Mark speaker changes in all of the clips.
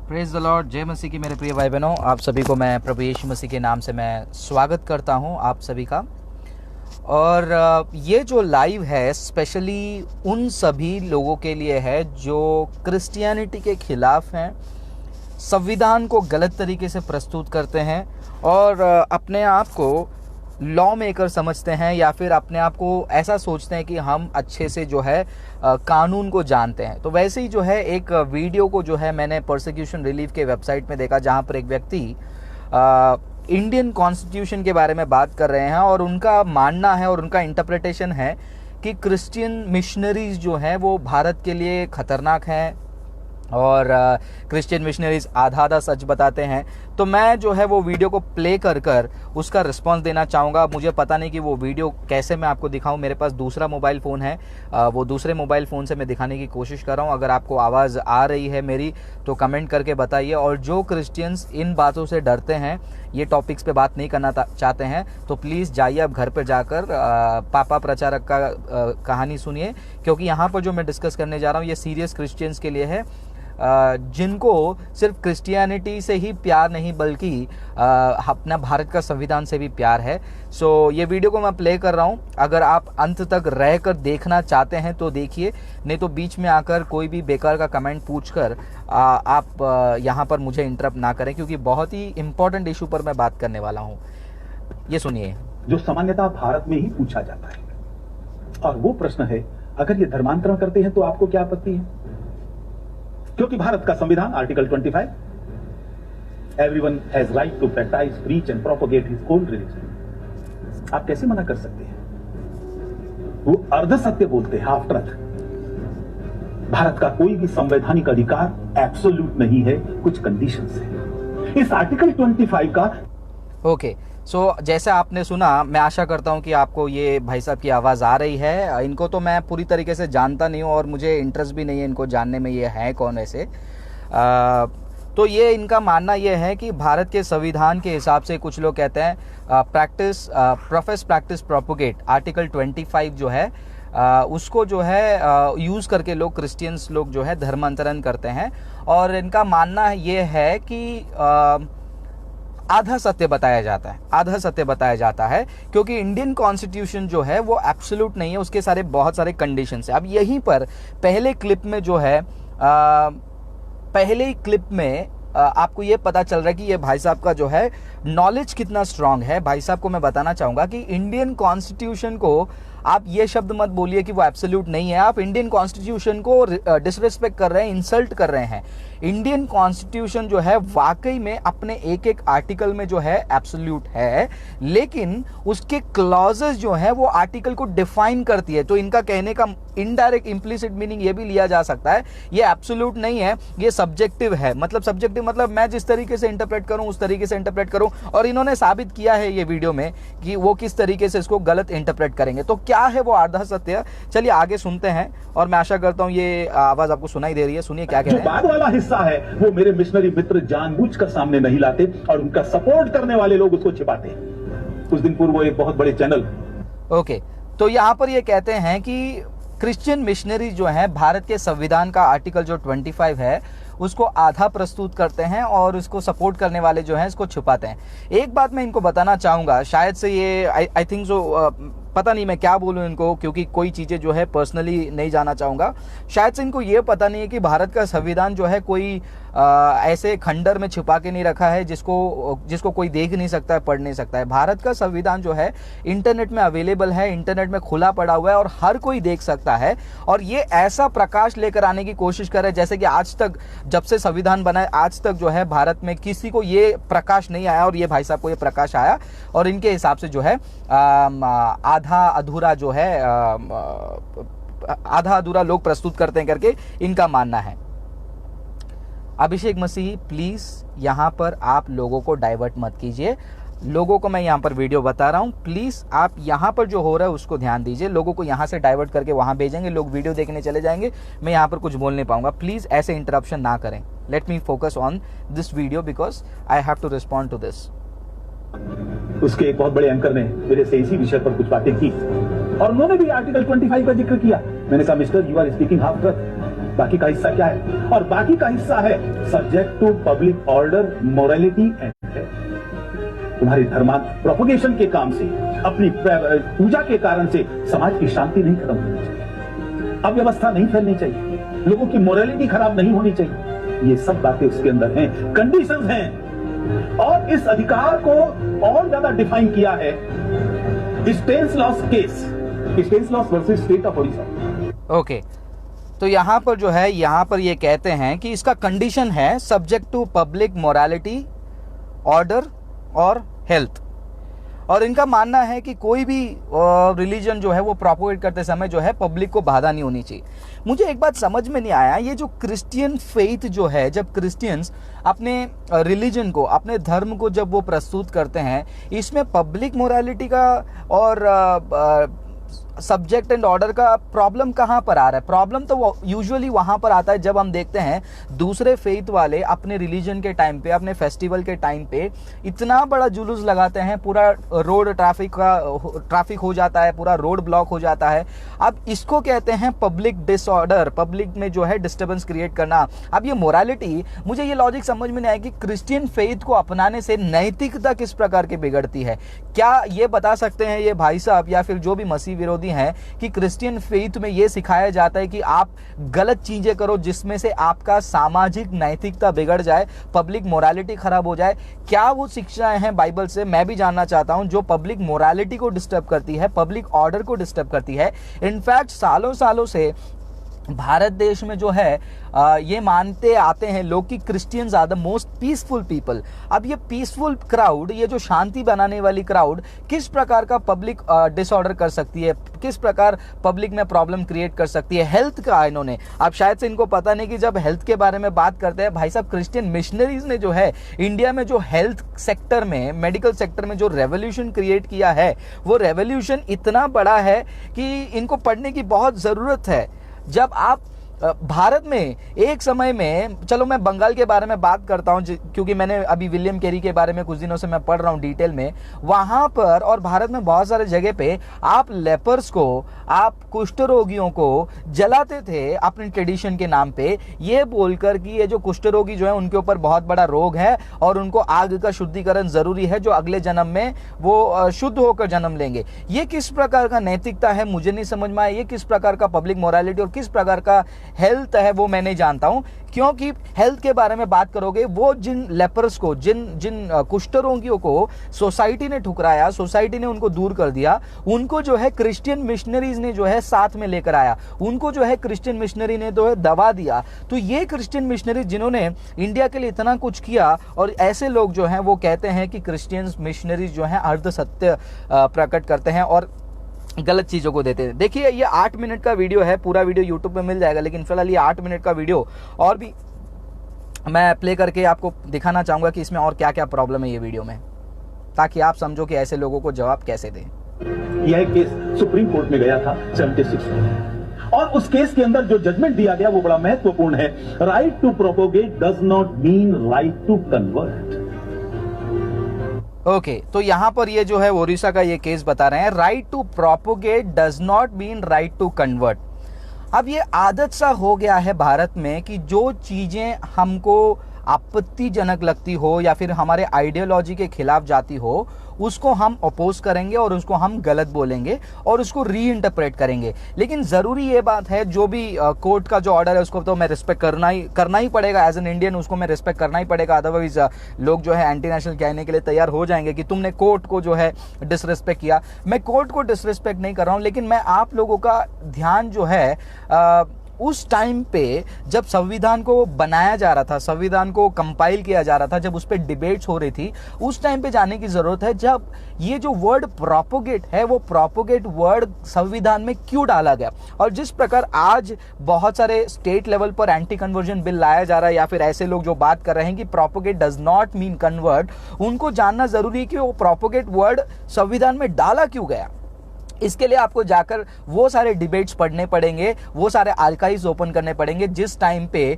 Speaker 1: Praise the Lord, जय मसीह की मेरे प्रिय भाई बहनों, आप सभी को मैं प्रभु यीशु मसीह के नाम से मैं स्वागत करता हूं आप सभी का। और ये जो लाइव है स्पेशली उन सभी लोगों के लिए है जो क्रिश्चियनिटी के खिलाफ हैं, संविधान को गलत तरीके से प्रस्तुत करते हैं और अपने आप को लॉ मेकर समझते हैं या फिर अपने आप को ऐसा सोचते हैं कि हम अच्छे से जो है कानून को जानते हैं। तो वैसे ही जो है एक वीडियो को जो है मैंने परसिक्यूशन रिलीफ के वेबसाइट में देखा, जहां पर एक व्यक्ति इंडियन कॉन्स्टिट्यूशन के बारे में बात कर रहे हैं और उनका मानना है और उनका इंटरप्रिटेशन है कि क्रिश्चियन मिशनरीज जो हैं वो भारत के लिए खतरनाक हैं और क्रिश्चियन मिशनरीज आधा सच बताते हैं। तो मैं जो है वो वीडियो को प्ले कर उसका रिस्पांस देना चाहूँगा। मुझे पता नहीं कि वो वीडियो कैसे मैं आपको दिखाऊं, मेरे पास दूसरा मोबाइल फ़ोन है, वो दूसरे मोबाइल फ़ोन से मैं दिखाने की कोशिश कर रहा हूं। अगर आपको आवाज़ आ रही है मेरी तो कमेंट करके बताइए। और जो क्रिश्चियंस इन बातों से डरते हैं, ये टॉपिक्स पे बात नहीं करना चाहते हैं, तो प्लीज़ जाइए अब घर पर जाकर पापा प्रचारक का कहानी सुनिए, क्योंकि यहाँ पर जो मैं डिस्कस करने जा रहा हूँ ये सीरियस क्रिश्चियंस के लिए है, जिनको सिर्फ क्रिश्चियनिटी से ही प्यार नहीं बल्कि अपना भारत का संविधान से भी प्यार है। सो ये वीडियो को मैं प्ले कर रहा हूँ। अगर आप अंत तक रहकर देखना चाहते हैं तो देखिए, नहीं तो बीच में आकर कोई भी बेकार का कमेंट पूछकर आप यहाँ पर मुझे इंटरप्ट ना करें, क्योंकि बहुत ही इंपॉर्टेंट इशू पर मैं बात करने वाला हूँ। ये सुनिए।
Speaker 2: जो सामान्यतः भारत में ही पूछा जाता है, और वो प्रश्न है, अगर ये धर्मांतरण करते हैं तो आपको क्या आपत्ति है? क्योंकि भारत का संविधान article 25, everyone has right to practice, preach and propagate his own religion. आप कैसे मना कर सकते हैं? वो अर्ध सत्य बोलते हैं, हाफ ट्रुथ। भारत का कोई भी संवैधानिक अधिकार एब्सोल्यूट नहीं है, कुछ कंडीशंस है। इस आर्टिकल 25 का
Speaker 1: ओके सो जैसे आपने सुना, मैं आशा करता हूं कि आपको ये भाई साहब की आवाज़ आ रही है। इनको तो मैं पूरी तरीके से जानता नहीं हूं और मुझे इंटरेस्ट भी नहीं है इनको जानने में ये है कौन ऐसे। तो ये इनका मानना ये है कि भारत के संविधान के हिसाब से कुछ लोग कहते हैं प्रोफेस प्रैक्टिस प्रोपोगेट आर्टिकल 25 जो है उसको जो है यूज़ करके लोग क्रिश्चियंस लोग जो है धर्मांतरण करते हैं। और इनका मानना ये है कि आधा सत्य बताया जाता है, आधा सत्य बताया जाता है, क्योंकि इंडियन कॉन्स्टिट्यूशन जो है वो एब्सोल्यूट नहीं है, उसके बहुत सारे कंडीशंस है। अब यहीं पर पहले क्लिप में जो है पहले क्लिप में आपको ये पता चल रहा है कि ये भाई साहब का जो है नॉलेज कितना स्ट्रांग है। भाई साहब को मैं बताना चाहूंगा कि इंडियन कॉन्स्टिट्यूशन को आप ये शब्द मत बोलिए कि वो एब्सोल्यूट नहीं है। आप इंडियन कॉन्स्टिट्यूशन को डिसरिस्पेक्ट कर रहे हैं, इंसल्ट कर रहे हैं। इंडियन कॉन्स्टिट्यूशन जो है वाकई में अपने एक एक आर्टिकल में जो है एब्सोल्यूट है, लेकिन उसके क्लॉजेस जो है वो आर्टिकल को डिफाइन करती है। तो इनका कहने का इनडायरेक्ट इम्प्लिसिट मीनिंग ये भी लिया जा सकता है, ये एब्सोल्यूट नहीं है, ये सब्जेक्टिव है। मतलब सब्जेक्टिव मतलब मैं जिस तरीके से इंटरप्रेट करूं उस तरीके से इंटरप्रेट करूं, और इन्होंने साबित किया है ये वीडियो में कि वो किस तरीके से इसको गलत इंटरप्रेट करेंगे। तो क्या है वो आधा सत्य, चलिए आगे सुनते हैं। और मैं आशा करता हूं ये आवाज आपको सुनाई दे रही है। सुनिए क्या कह रहे हैं।
Speaker 2: बाद वाला हिस्सा है वो मेरे मिशनरी मित्र जानबूझकर सामने नहीं लाते और उनका सपोर्ट करने वाले लोग उसको छिपाते हैं। कुछ दिन पूर्व एक बहुत बड़े चैनल
Speaker 1: ओके तो यहां पर ये कहते हैं कि क्रिश्चियन मिशनरी जो है भारत के संविधान का आर्टिकल जो 25 है उसको आधा प्रस्तुत करते हैं और उसको सपोर्ट करने वाले जो हैं इसको छुपाते हैं। एक बात मैं इनको बताना चाहूँगा, शायद से ये आई थिंक सो, पता नहीं मैं क्या बोलूँ इनको, क्योंकि कोई चीज़ें जो है पर्सनली नहीं जाना चाहूँगा। शायद से इनको ये पता नहीं है कि भारत का संविधान जो है कोई ऐसे खंडर में छुपा के नहीं रखा है जिसको कोई देख नहीं सकता है, पढ़ नहीं सकता है। भारत का संविधान जो है इंटरनेट में अवेलेबल है, इंटरनेट में खुला पड़ा हुआ है और हर कोई देख सकता है। और ये ऐसा प्रकाश लेकर आने की कोशिश कर रहे हैं जैसे कि आज तक, जब से संविधान बना है आज तक जो है भारत में किसी को ये प्रकाश नहीं आया, और ये भाई साहब को ये प्रकाश आया। और इनके हिसाब से जो है आधा अधूरा जो है आधा अधूरा लोग प्रस्तुत करते हैं करके इनका मानना है। अभिषेक मसीह प्लीज यहां पर आप लोगों को डाइवर्ट मत कीजिए। लोगों को मैं यहां पर वीडियो बता रहा हूं, प्लीज आप यहां पर जो हो रहा है उसको ध्यान दीजिए। लोगों को यहां से डाइवर्ट करके वहां भेजेंगे, लोग वीडियो देखने चले जाएंगे, मैं यहां पर कुछ बोल नहीं पाऊंगा। प्लीज ऐसे इंटरप्शन ना करें। Let me focus on this video because I have to respond to this.
Speaker 2: उसके एक बहुत बड़े एंकर ने मेरे से इसी विषय पर कुछ बातें की और उन्होंने भी आर्टिकल 25 का जिक्र किया। मैंने कहा mister, you are speaking half truth. बाकी का हिस्सा क्या है? और बाकी का हिस्सा है subject to public order, morality and health. तुम्हारी धर्मांत प्रोपोगेशन के काम से, अपनी पूजा के कारण से समाज की शांति नहीं खत्म होनी चाहिए, अव्यवस्था नहीं फैलनी चाहिए, लोगों की मोरालिटी खराब नहीं होनी चाहिए। ये सब बातें उसके अंदर हैं, कंडीशंस हैं। और इस अधिकार को और ज्यादा डिफाइन किया है Stanislaus case, Stanislaus versus state of Odisha.
Speaker 1: Okay, तो यहाँ पर जो है, यहाँ पर ये कहते हैं कि इसका कंडीशन है subject to public morality, order और हेल्थ। और इनका मानना है कि कोई भी रिलीजन जो है वो प्रोपोगेट करते समय जो है पब्लिक को बाधा नहीं होनी चाहिए। मुझे एक बात समझ में नहीं आया, ये जो क्रिश्चियन फेथ जो है, जब क्रिश्चियंस अपने रिलीजन को, अपने धर्म को जब वो प्रस्तुत करते हैं, इसमें पब्लिक मोरालिटी का और सब्जेक्ट एंड ऑर्डर का प्रॉब्लम कहाँ पर आ रहा है? प्रॉब्लम तो यूजुअली वहाँ पर आता है जब हम देखते हैं दूसरे फेथ वाले अपने रिलीजन के टाइम पे, अपने फेस्टिवल के टाइम पे इतना बड़ा जुलूस लगाते हैं, पूरा रोड ट्रैफिक हो जाता है, पूरा रोड ब्लॉक हो जाता है। अब इसको कहते हैं पब्लिक डिसऑर्डर, पब्लिक में जो है डिस्टर्बेंस क्रिएट करना। अब ये मोरालिटी, मुझे ये लॉजिक समझ में नहीं आया कि क्रिश्चियन फेथ को अपनाने से नैतिकता किस प्रकार की बिगड़ती है। क्या ये बता सकते हैं ये भाई साहब या फिर जो भी मसीह विरोधी है कि क्रिश्चियन फेथ में यह सिखाया जाता है कि आप गलत चीजें करो जिसमें से आपका सामाजिक नैतिकता बिगड़ जाए, पब्लिक मोरालिटी खराब हो जाए? क्या वो शिक्षाएं हैं बाइबल से? मैं भी जानना चाहता हूं, जो पब्लिक मोरालिटी को डिस्टर्ब करती है, पब्लिक ऑर्डर को डिस्टर्ब करती है। इनफैक्ट सालों सालों से भारत देश में जो है ये मानते आते हैं लोग कि Christians are the most peaceful people. अब ये पीसफुल क्राउड, ये जो शांति बनाने वाली क्राउड किस प्रकार का पब्लिक डिसऑर्डर कर सकती है, किस प्रकार पब्लिक में प्रॉब्लम क्रिएट कर सकती है? हेल्थ का इन्होंने, अब शायद से इनको पता नहीं कि जब हेल्थ के बारे में बात करते हैं, भाई साहब क्रिश्चियन मिशनरीज ने जो है इंडिया में जो हेल्थ सेक्टर में, मेडिकल सेक्टर में जो रेवोल्यूशन क्रिएट किया है, वो रेवोल्यूशन इतना बड़ा है कि इनको पढ़ने की बहुत जरूरत है। जब आप भारत में एक समय में, चलो मैं बंगाल के बारे में बात करता हूं क्योंकि मैंने अभी विलियम कैरी के बारे में कुछ दिनों से मैं पढ़ रहा हूं डिटेल में। वहां पर और भारत में बहुत सारे जगह पे आप लेपर्स को, आप कुष्ठ रोगियों को जलाते थे अपने ट्रेडिशन के नाम पे, ये बोलकर कि ये जो कुष्ठ रोगी जो है उनके ऊपर बहुत बड़ा रोग है और उनको आग का शुद्धिकरण जरूरी है, जो अगले जन्म में वो शुद्ध होकर जन्म लेंगे। ये किस प्रकार का नैतिकता है मुझे नहीं समझ में आया। ये किस प्रकार का पब्लिक मोरालिटी और किस प्रकार का हेल्थ है वो मैं नहीं जानता हूं, क्योंकि हेल्थ के बारे में बात करोगे, वो जिन लेपर्स को, जिन कुष्ठ रोगियों को सोसाइटी ने ठुकराया, सोसाइटी ने उनको दूर कर दिया, उनको जो है क्रिश्चियन मिशनरीज ने जो है साथ में लेकर आया, उनको जो है क्रिश्चियन मिशनरी ने जो है दवा दिया। तो ये क्रिश्चियन मिशनरी जिन्होंने इंडिया के लिए इतना कुछ किया, और ऐसे लोग जो हैं वो कहते हैं कि क्रिश्चियन मिशनरीज जो हैं अर्ध सत्य प्रकट करते हैं और गलत चीजों को देते हैं। देखिए ये 8 मिनट का वीडियो है, पूरा वीडियो यूट्यूब पे मिल जाएगा, लेकिन फिलहाल ये 8 मिनट का वीडियो और भी मैं प्ले करके आपको दिखाना चाहूंगा कि इसमें और क्या क्या प्रॉब्लम है ये वीडियो में, ताकि आप समझो कि ऐसे लोगों को जवाब कैसे दें।
Speaker 2: यह केस सुप्रीम कोर्ट में गया था 76 में, और उस केस के अंदर जो जजमेंट दिया गया वो बड़ा महत्वपूर्ण है। Right to propagate does not mean right to convert.
Speaker 1: Okay, तो यहां पर ये जो है ओडिशा का ये केस बता रहे हैं, right to propagate does not mean right to convert. अब ये आदत सा हो गया है भारत में कि जो चीजें हमको आपत्तिजनक लगती हो या फिर हमारे आइडियोलॉजी के खिलाफ जाती हो, उसको हम अपोज करेंगे और उसको हम गलत बोलेंगे और उसको री इंटरप्रेट करेंगे। लेकिन जरूरी ये बात है, जो भी कोर्ट का जो ऑर्डर है उसको तो मैं रिस्पेक्ट करना ही पड़ेगा एज एन इंडियन, उसको मैं रिस्पेक्ट करना ही पड़ेगा। अदरवाइज लोग जो है एंटी नेशनल कहने के लिए तैयार हो जाएंगे कि तुमने कोर्ट को जो है डिसरिस्पेक्ट किया। मैं कोर्ट को डिसरिस्पेक्ट नहीं कर रहा हूं, लेकिन मैं आप लोगों का ध्यान जो है उस टाइम पे जब संविधान को बनाया जा रहा था, संविधान को कंपाइल किया जा रहा था, जब उस पर डिबेट्स हो रही थी, उस टाइम पे जाने की जरूरत है। जब ये जो वर्ड प्रोपोगेट है, वो प्रोपोगेट वर्ड संविधान में क्यों डाला गया, और जिस प्रकार आज बहुत सारे स्टेट लेवल पर एंटी कन्वर्जन बिल लाया जा रहा है, या फिर ऐसे लोग जो बात कर रहे हैं कि propagate does not mean convert, उनको जानना जरूरी है कि वो प्रोपोगेट वर्ड संविधान में डाला क्यों गया। इसके लिए आपको जाकर वो सारे डिबेट्स पढ़ने पड़ेंगे, वो सारे आर्काइव्स ओपन करने पड़ेंगे। जिस टाइम पे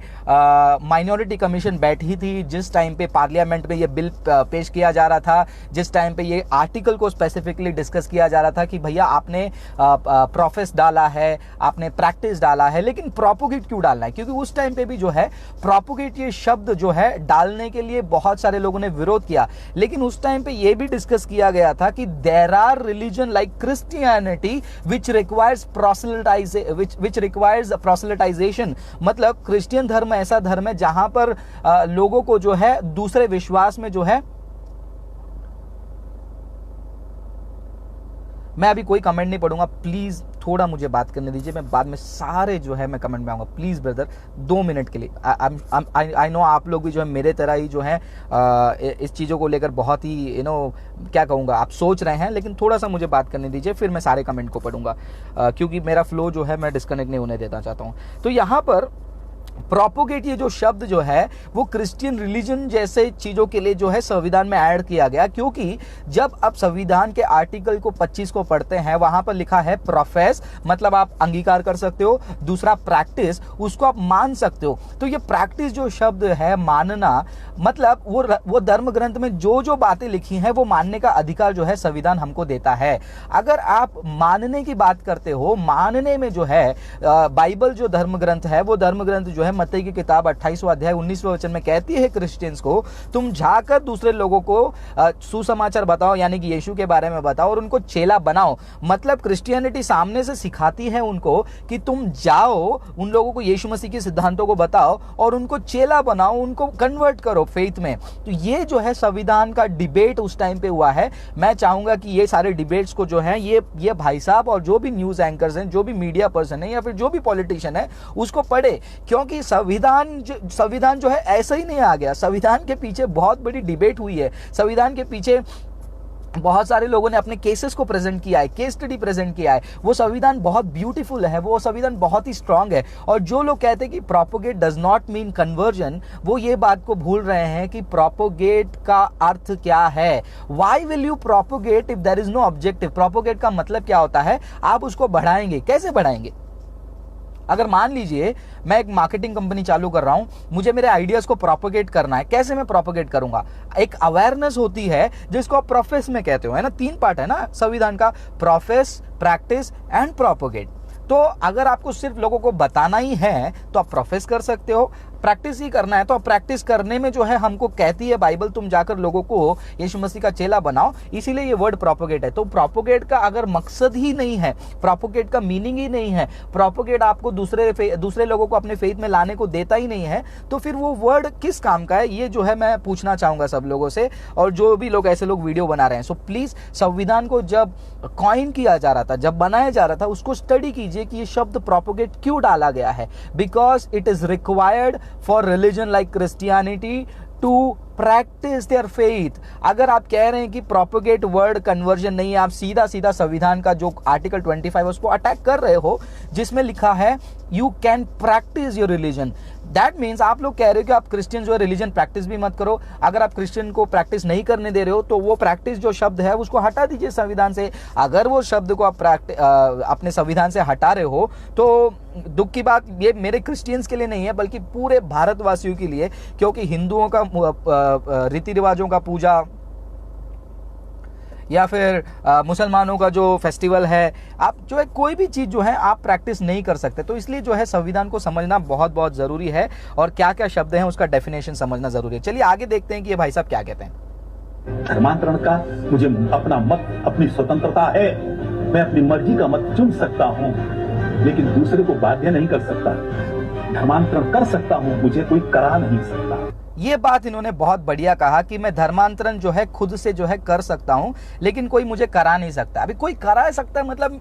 Speaker 1: माइनॉरिटी कमीशन बैठी थी, जिस टाइम पे पार्लियामेंट में ये बिल पेश किया जा रहा था, जिस टाइम पे ये आर्टिकल को स्पेसिफिकली डिस्कस किया जा रहा था कि भैया आपने प्रोफेस डाला है, आपने प्रैक्टिस डाला है, लेकिन प्रोपोगेट क्यों डालना है? क्योंकि उस टाइम पे भी जो है प्रोपोगेट ये शब्द जो है डालने के लिए बहुत सारे लोगों ने विरोध किया। लेकिन उस टाइम पे ये भी डिस्कस किया गया था कि there are religion like Christian which requires proselytization, मतलब क्रिश्चियन धर्म ऐसा धर्म है जहां पर लोगों को जो है दूसरे विश्वास में जो है, मैं अभी कोई कमेंट नहीं पढ़ूंगा, प्लीज थोड़ा मुझे बात करने दीजिए, मैं बाद में सारे जो है मैं कमेंट में आऊंगा। प्लीज ब्रदर 2 मिनट के लिए। आई नो आप लोग भी जो है मेरे तरह ही जो है इस चीज़ों को लेकर बहुत ही क्या कहूँगा, आप सोच रहे हैं, लेकिन थोड़ा सा मुझे बात करने दीजिए, फिर मैं सारे कमेंट को पढ़ूंगा, क्योंकि मेरा फ्लो जो है मैं डिस्कनेक्ट नहीं होने देना चाहता हूँ। तो यहाँ पर प्रोपोगेट ये जो शब्द जो है वो क्रिश्चियन रिलीजन जैसे चीजों के लिए जो है संविधान में ऐड किया गया, क्योंकि जब आप संविधान के आर्टिकल को 25 को पढ़ते हैं, वहां पर लिखा है प्रोफेस, मतलब आप अंगीकार कर सकते हो, दूसरा प्रैक्टिस, उसको आप मान सकते हो। तो ये प्रैक्टिस जो शब्द है, मानना, मतलब वो धर्म ग्रंथ में जो जो बातें लिखी हैं वो मानने का अधिकार जो है संविधान हमको देता है। अगर आप मानने की बात करते हो, मानने में जो है बाइबल जो धर्म ग्रंथ है, वो धर्म ग्रंथ जो है मत्ती की किताब 28वां अध्याय 19वें वचन में कहती है क्रिश्चियंस को, तुम जाकर दूसरे लोगों को सुसमाचार बताओ, यानी कि यीशु के बारे में बताओ और उनको चेला बनाओ। मतलब क्रिश्चियनिटी सामने से सिखाती है उनको कि तुम जाओ, उन लोगों को यीशु मसीह के सिद्धांतों को बताओ और उनको चेला बनाओ, उनको कन्वर्ट करो फेथ में। तो ये जो है संविधान का डिबेट उस टाइम पे हुआ है। मैं चाहूंगा कि ये सारे डिबेट्स को जो है ये भाई साहब और जो भी न्यूज एंकर्स हैं, जो भी मीडिया पर्सन है या फिर जो भी पॉलिटिशियन है, उसको पढ़े, क्योंकि संविधान जो है ऐसा ही नहीं आ गया। संविधान के पीछे बहुत बड़ी डिबेट हुई है। संविधान के पीछे बहुत सारे लोगों ने अपने केसेस को प्रेजेंट किया है, केस स्टडी प्रेजेंट किया है। वो संविधान बहुत ब्यूटीफुल है, वो संविधान बहुत ही स्ट्रांग है। और जो लोग कहते हैं कि propagate does not mean conversion, वो ये बात को भूल रहे हैं कि प्रोपोगेट का अर्थ क्या है। Why will you propagate if there is no objective? Propagate का मतलब क्या होता है? आप उसको बढ़ाएंगे। कैसे बढ़ाएंगे? अगर मान लीजिए मैं एक मार्केटिंग कंपनी चालू कर रहा हूं, मुझे मेरे आइडियाज को प्रोपोगेट करना है। कैसे मैं प्रोपोगेट करूंगा? एक अवेयरनेस होती है जिसको आप प्रोफेस में कहते हो, है ना। 3 पार्ट है ना संविधान का, प्रोफेस, प्रैक्टिस एंड प्रोपोगेट। तो अगर आपको सिर्फ लोगों को बताना ही है तो आप प्रोफेस कर सकते हो, प्रैक्टिस ही करना है तो प्रैक्टिस करने में जो है हमको कहती है बाइबल, तुम जाकर लोगों को यीशु मसीह का चेला बनाओ, इसीलिए ये वर्ड प्रोपोगेट है। तो प्रोपोगेट का अगर मकसद ही नहीं है, प्रोपोगेट का मीनिंग ही नहीं है, प्रोपोगेट आपको दूसरे लोगों को अपने फेथ में लाने को देता ही नहीं है, तो फिर वो वर्ड किस काम का है? ये जो है मैं पूछना चाहूंगा सब लोगों से, और जो भी लोग ऐसे लोग वीडियो बना रहे हैं। सो प्लीज, संविधान को जब कॉइन किया जा रहा था, जब बनाया जा रहा था, उसको स्टडी कीजिए कि ये शब्द प्रोपोगेट क्यों डाला गया है। Because it is required for religion like Christianity to practice their faith। अगर आप कह रहे हैं कि propagate word conversion नहीं है, आप सीधा सीधा संविधान का जो आर्टिकल 25 उसको अटैक कर रहे हो, जिसमें लिखा है you can practice your religion। That means आप लोग कह रहे हो कि आप क्रिश्चियन जो है रिलीजन प्रैक्टिस भी मत करो। अगर आप क्रिश्चियन को प्रैक्टिस नहीं करने दे रहे हो तो वो प्रैक्टिस जो शब्द है उसको हटा दीजिए संविधान से। अगर वो शब्द को आप अपने संविधान से हटा रहे हो तो दुख की बात ये मेरे क्रिश्चियंस के लिए नहीं है, बल्कि पूरे भारतवासियों के लिए, क्योंकि हिंदुओं का रीति रिवाजों का पूजा या फिर मुसलमानों का जो फेस्टिवल है, आप जो है कोई भी चीज़ जो है आप प्रैक्टिस नहीं कर सकते। तो इसलिए जो है संविधान को समझना बहुत बहुत ज़रूरी है, और क्या क्या शब्द हैं उसका डेफिनेशन समझना ज़रूरी है। चलिए आगे देखते हैं कि ये भाई साहब क्या कहते हैं।
Speaker 2: धर्मांतरण का मुझे अपना मत, अपनी स्वतंत्रता है, मैं अपनी मर्जी का मत चुन सकता हूं, लेकिन दूसरे को बाध्य नहीं कर सकता। धर्मांतरण कर सकता हूं, मुझे कोई करा नहीं सकता।
Speaker 1: ये बात इन्होंने बहुत बढ़िया कहा कि मैं धर्मांतरण जो है खुद से जो है कर सकता हूं, लेकिन कोई मुझे करा नहीं सकता। अभी कोई करा सकता है, मतलब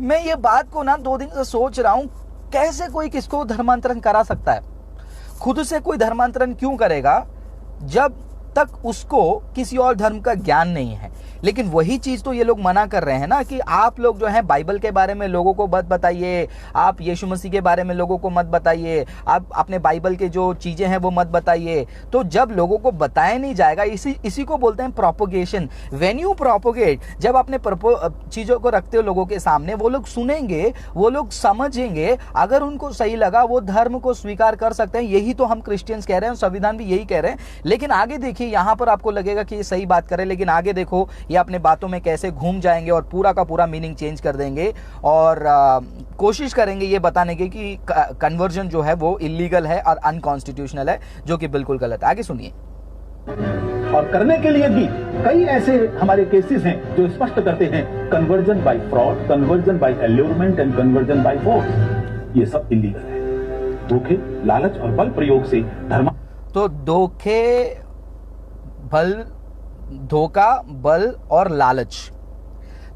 Speaker 1: मैं ये बात को ना 2 दिन से सोच रहा हूं, कैसे कोई किसको धर्मांतरण करा सकता है? खुद से कोई धर्मांतरण क्यों करेगा जब तक उसको किसी और धर्म का ज्ञान नहीं है। लेकिन वही चीज तो ये लोग मना कर रहे हैं ना कि आप लोग जो है बाइबल के बारे में लोगों को मत बताइए, आप यीशु मसीह के बारे में लोगों को मत बताइए, आप अपने बाइबल के जो चीजें हैं वो मत बताइए। तो जब लोगों को बताया नहीं जाएगा, इसी को बोलते हैं प्रोपोगेशन। व्हेन यू प्रोपोगेट, जब अपने चीजों को रखते हो लोगों के सामने, वो लोग सुनेंगे, वो लोग समझेंगे, अगर उनको सही लगा वो धर्म को स्वीकार कर सकते हैं। यही तो हम क्रिश्चियंस कह रहे हैं, संविधान भी यही कह रहे हैं। लेकिन आगे देखिए, यहां पर आपको लगेगा कि ये सही बात करे, लेकिन आगे देखो ये अपने बातों में कैसे घूम जाएंगे और पूरा का पूरा मीनिंग चेंज कर देंगे और कोशिश करेंगे ये बताने की कि कन्वर्जन जो है वो इलीगल है और अनकॉन्स्टिट्यूशनल है, जो कि बिल्कुल गलत है। आगे सुनिए।
Speaker 2: और करने के लिए भी कई ऐसे हमारे केसेस हैं जो स्पष्ट करते हैं conversion by fraud, conversion by allurement and conversion by force, ये सब इलीगल है। धोखे, लालच और बल प्रयोग से
Speaker 1: तो धोखा, बल और लालच,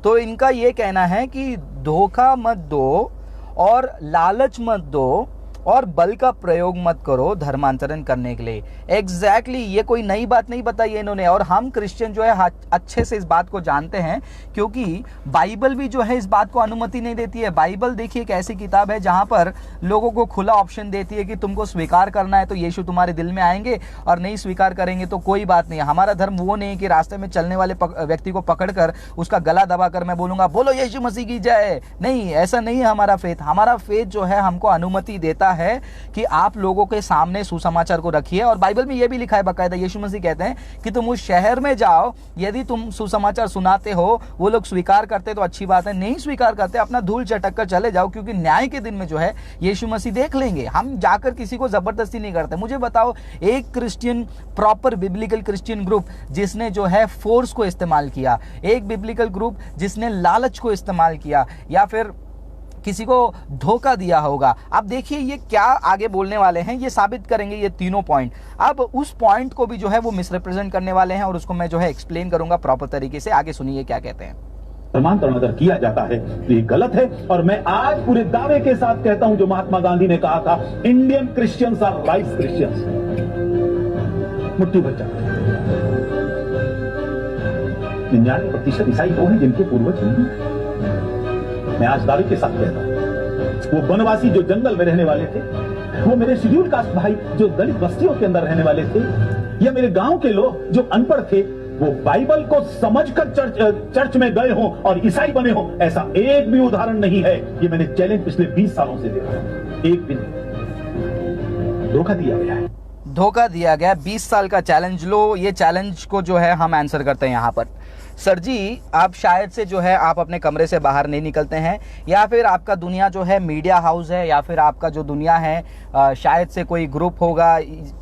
Speaker 1: तो इनका ये कहना है कि धोखा मत दो और लालच मत दो और बल का प्रयोग मत करो धर्मांतरण करने के लिए। एग्जैक्टली ये कोई नई बात नहीं बताई है इन्होंने, और हम क्रिश्चियन जो है अच्छे से इस बात को जानते हैं, क्योंकि बाइबल भी जो है इस बात को अनुमति नहीं देती है। बाइबल देखिए एक ऐसी किताब है जहां पर लोगों को खुला ऑप्शन देती है कि तुमको स्वीकार करना है तो यीशु तुम्हारे दिल में आएंगे, और नहीं स्वीकार करेंगे तो कोई बात नहीं। हमारा धर्म वो नहीं है कि रास्ते में चलने वाले व्यक्ति को पकड़कर उसका गला दबाकर मैं बोलूंगा बोलो यीशु मसीह की जय। नहीं, ऐसा नहीं है हमारा फेथ। हमारा फेथ जो है हमको अनुमति देता है कि आप लोगों के सामने सुसमाचार को रखिए, और बाइबल में यह भी लिखा है बाकायदा, यीशु मसीह कहते हैं कि तुम उस शहर में जाओ, यदि तुम सुसमाचार सुनाते हो, वो लोग स्वीकार करते तो अच्छी बात है, नहीं स्वीकार करते अपना धूल चटक कर चले जाओ, क्योंकि न्याय के दिन में जो है यीशु मसीह देख लेंगे। हम जाकर किसी को जबरदस्ती नहीं करते। मुझे बताओ एक Christian, proper biblical Christian group जिसने जो है फोर्स को इस्तेमाल किया, एक बिब्लिकल ग्रुप जिसने लालच को इस्तेमाल किया या फिर किसी को धोखा दिया होगा। अब देखिए ये क्या आगे बोलने वाले हैं, ये साबित करेंगे ये तीनों पॉइंट। अब उस पॉइंट को भी जो है वो मिसरिप्रेजेंट करने वाले हैं और उसको मैं जो है एक्सप्लेन करूंगा प्रॉपर तरीके से। आगे सुनिए क्या कहते हैं।
Speaker 2: धर्मांतरण अगर किया जाता है तो ये गलत है, और मैं आज पूरे दावे के साथ कहता हूं जो महात्मा गांधी ने कहा था, Indian Christians are rice Christians. मुट्ठी भर जाते 99% ईसाई वो हैं जिनके पूर्वज हिंदू हैं। मैं आज दावे के साथ कहता हूं, वो वनवासी जो जंगल में रहने वाले थे, वो मेरे शेड्यूल कास्ट भाई जो दलित बस्तियों के अंदर रहने वाले थे, या मेरे गांव के लोग जो अनपढ़ थे, वो बाइबल को समझकर चर्च में गए हों और ईसाई बने हों, ऐसा एक भी उदाहरण नहीं है। ये मैंने चैलेंज पिछले 20 सालों से देखा है। एक दिन धोखा दिया गया है,
Speaker 1: धोखा दिया गया। 20 साल का चैलेंज लो, ये चैलेंज को जो है हम आंसर करते हैं यहाँ पर। सर जी, आप शायद से जो है आप अपने कमरे से बाहर नहीं निकलते हैं, या फिर आपका दुनिया जो है मीडिया हाउस है, या फिर आपका जो दुनिया है शायद से कोई ग्रुप होगा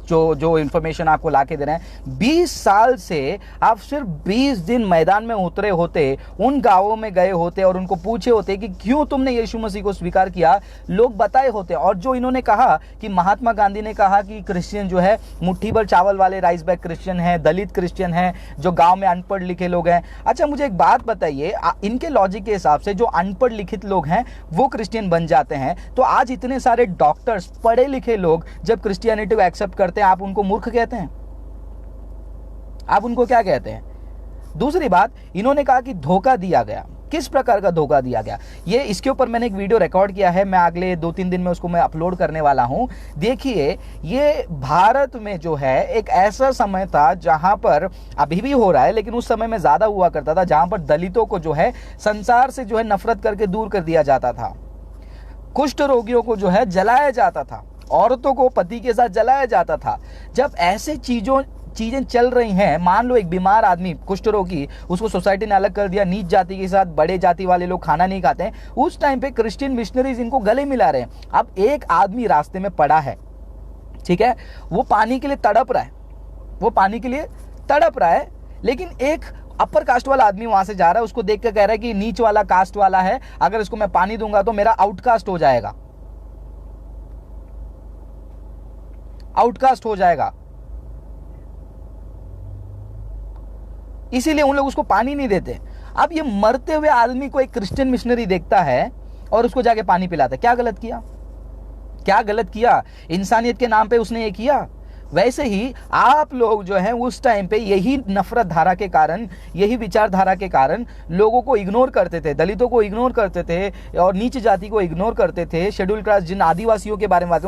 Speaker 1: जो इन्फॉर्मेशन आपको ला के दे रहे हैं। 20 साल से आप सिर्फ 20 दिन मैदान में उतरे होते, उन गांवों में गए होते और उनको पूछे होते कि क्यों तुमने यीशु मसीह को स्वीकार किया, लोग बताए होते। और जो इन्होंने कहा कि महात्मा गांधी ने कहा कि क्रिश्चियन जो है मुट्ठी भर चावल वाले राइस बैग क्रिश्चियन है, दलित क्रिश्चियन है, जो गाँव में अनपढ़ लिखे लोग हैं। अच्छा मुझे एक बात बताइए, इनके लॉजिक के हिसाब से जो अनपढ़ लिखित लोग हैं वो क्रिश्चियन बन जाते हैं, तो आज इतने सारे डॉक्टर्स, पढ़े लिखे लोग जब क्रिश्चियनिटी को एक्सेप्ट करते हैं, आप उनको मूर्ख कहते हैं? आप उनको क्या कहते हैं? दूसरी बात, इन्होंने कहा कि धोखा दिया गया। किस प्रकार का धोखा दिया गया, ये इसके ऊपर मैंने एक वीडियो रिकॉर्ड किया है, मैं अगले 2-3 दिन में उसको मैं अपलोड करने वाला हूं। देखिए, ये भारत में जो है एक ऐसा समय था जहां पर, अभी भी हो रहा है लेकिन उस समय में ज्यादा हुआ करता था, जहां पर दलितों को जो है संसार से जो है नफरत करके दूर कर दिया जाता था, कुष्ठ रोगियों को जो है जलाया जाता था, औरतों को पति के साथ जलाया जाता था। जब ऐसे चीजें चल रही हैं, मान लो एक बीमार आदमी, कुष्ठ रोगी, उसको सोसाइटी ने अलग कर दिया, नीच जाति के साथ बड़े जाति वाले लोग खाना नहीं खाते हैं, उस टाइम पे क्रिश्चियन मिशनरीज इनको गले मिला रहे हैं। अब एक आदमी रास्ते में पड़ा है, ठीक है, वो पानी के लिए तड़प रहा है, लेकिन एक अपर कास्ट वाला आदमी वहां से जा रहा है, उसको देख कर कह रहा है कि नीच वाला कास्ट वाला है, अगर इसको मैं पानी दूंगा तो मेरा आउटकास्ट हो जाएगा, इसीलिए उन लोग उसको पानी नहीं देते। अब ये मरते हुए आदमी को एक क्रिश्चियन मिशनरी देखता है और उसको जाके पानी पिलाता है। क्या गलत किया? इंसानियत के नाम पे उसने ये किया। वैसे ही आप लोग जो हैं उस टाइम पे यही नफरत धारा के कारण, यही विचारधारा के कारण लोगों को इग्नोर करते थे, दलितों को इग्नोर करते थे और नीच जाति को इग्नोर करते थे, शेड्यूल कास्ट जिन आदिवासियों के बारे में बात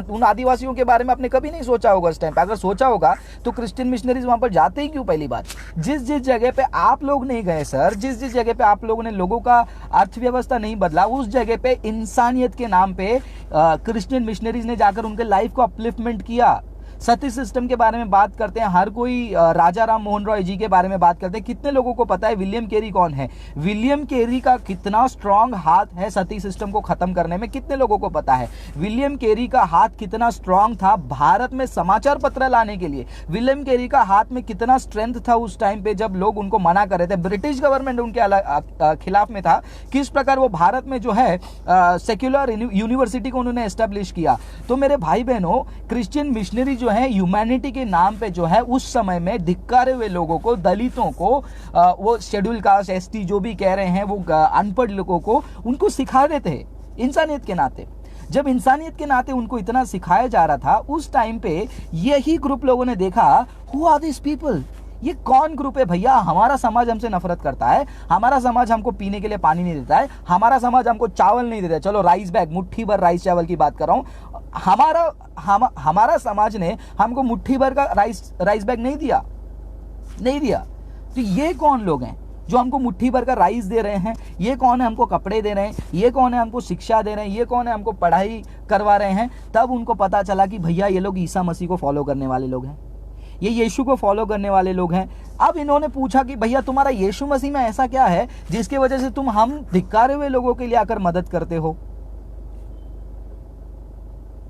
Speaker 1: उन आदिवासियों के बारे में आपने कभी नहीं सोचा होगा उस टाइम पे। अगर सोचा होगा तो क्रिश्चियन मिशनरीज वहां पर जाते ही क्यों? पहली बात, जिस जगह पे आप लोग नहीं गए सर, जिस जगह पे आप लोगों ने लोगों का अर्थव्यवस्था नहीं बदला, उस जगह पे इंसानियत के नाम पे क्रिश्चियन मिशनरीज ने जाकर उनके लाइफ को अपलिफ्टमेंट किया। सती सिस्टम के बारे में बात करते हैं, हर कोई राजा राम मोहन रॉय जी के बारे में बात करते हैं। कितने लोगों को पता है विलियम कैरी कौन है? विलियम कैरी का कितना स्ट्रांग हाथ है सती सिस्टम को खत्म करने में, कितने लोगों को पता है? विलियम कैरी का हाथ कितना स्ट्रांग था भारत में समाचार पत्र लाने के लिए? विलियम कैरी का हाथ में कितना स्ट्रेंथ था उस टाइम पे जब लोग उनको मना कर रहे थे, ब्रिटिश गवर्नमेंट उनके खिलाफ में था। किस प्रकार वो भारत में जो है सेक्युलर यूनिवर्सिटी को उन्होंने एस्टेब्लिश किया। तो मेरे भाई बहनों, क्रिश्चियन मिशनरी जो है ह्यूमैनिटी के नाम पे जो है उस समय में धिक्कारे हुए लोगों को, दलितों को, वो शेड्यूल कास्ट, एसटी जो भी कह रहे हैं, वो अनपढ़ लोगों को, उनको सिखा रहे थे इंसानियत के नाते। जब इंसानियत के नाते उनको इतना सिखाया जा रहा था, उस टाइम पे यही ग्रुप लोगों ने देखा, हु आर दिस पीपल, ये कौन ग्रुप है भैया? हमारा समाज हमसे नफरत करता है, हमारा समाज हमको पीने के लिए पानी नहीं देता है, हमारा समाज हमको चावल नहीं देता है। चलो राइस बैग, मुट्ठी भर राइस चावल की बात कर रहा हूं। हमारा समाज ने हमको मुट्ठी भर का राइस बैग नहीं दिया। तो ये कौन लोग हैं जो हमको मुट्ठी भर का राइस दे रहे हैं? ये कौन है हमको कपड़े दे रहे हैं? ये कौन है हमको शिक्षा दे रहे हैं? ये कौन है हमको पढ़ाई करवा रहे हैं? तब उनको पता चला कि भैया ये लोग ईसा मसीह को फॉलो करने वाले लोग हैं, ये यीशु को फॉलो करने वाले लोग हैं। अब इन्होंने पूछा कि भैया तुम्हारा यीशु मसीह में ऐसा क्या है जिसकी वजह से तुम हम धिक्कारे हुए लोगों के लिए आकर मदद करते हो?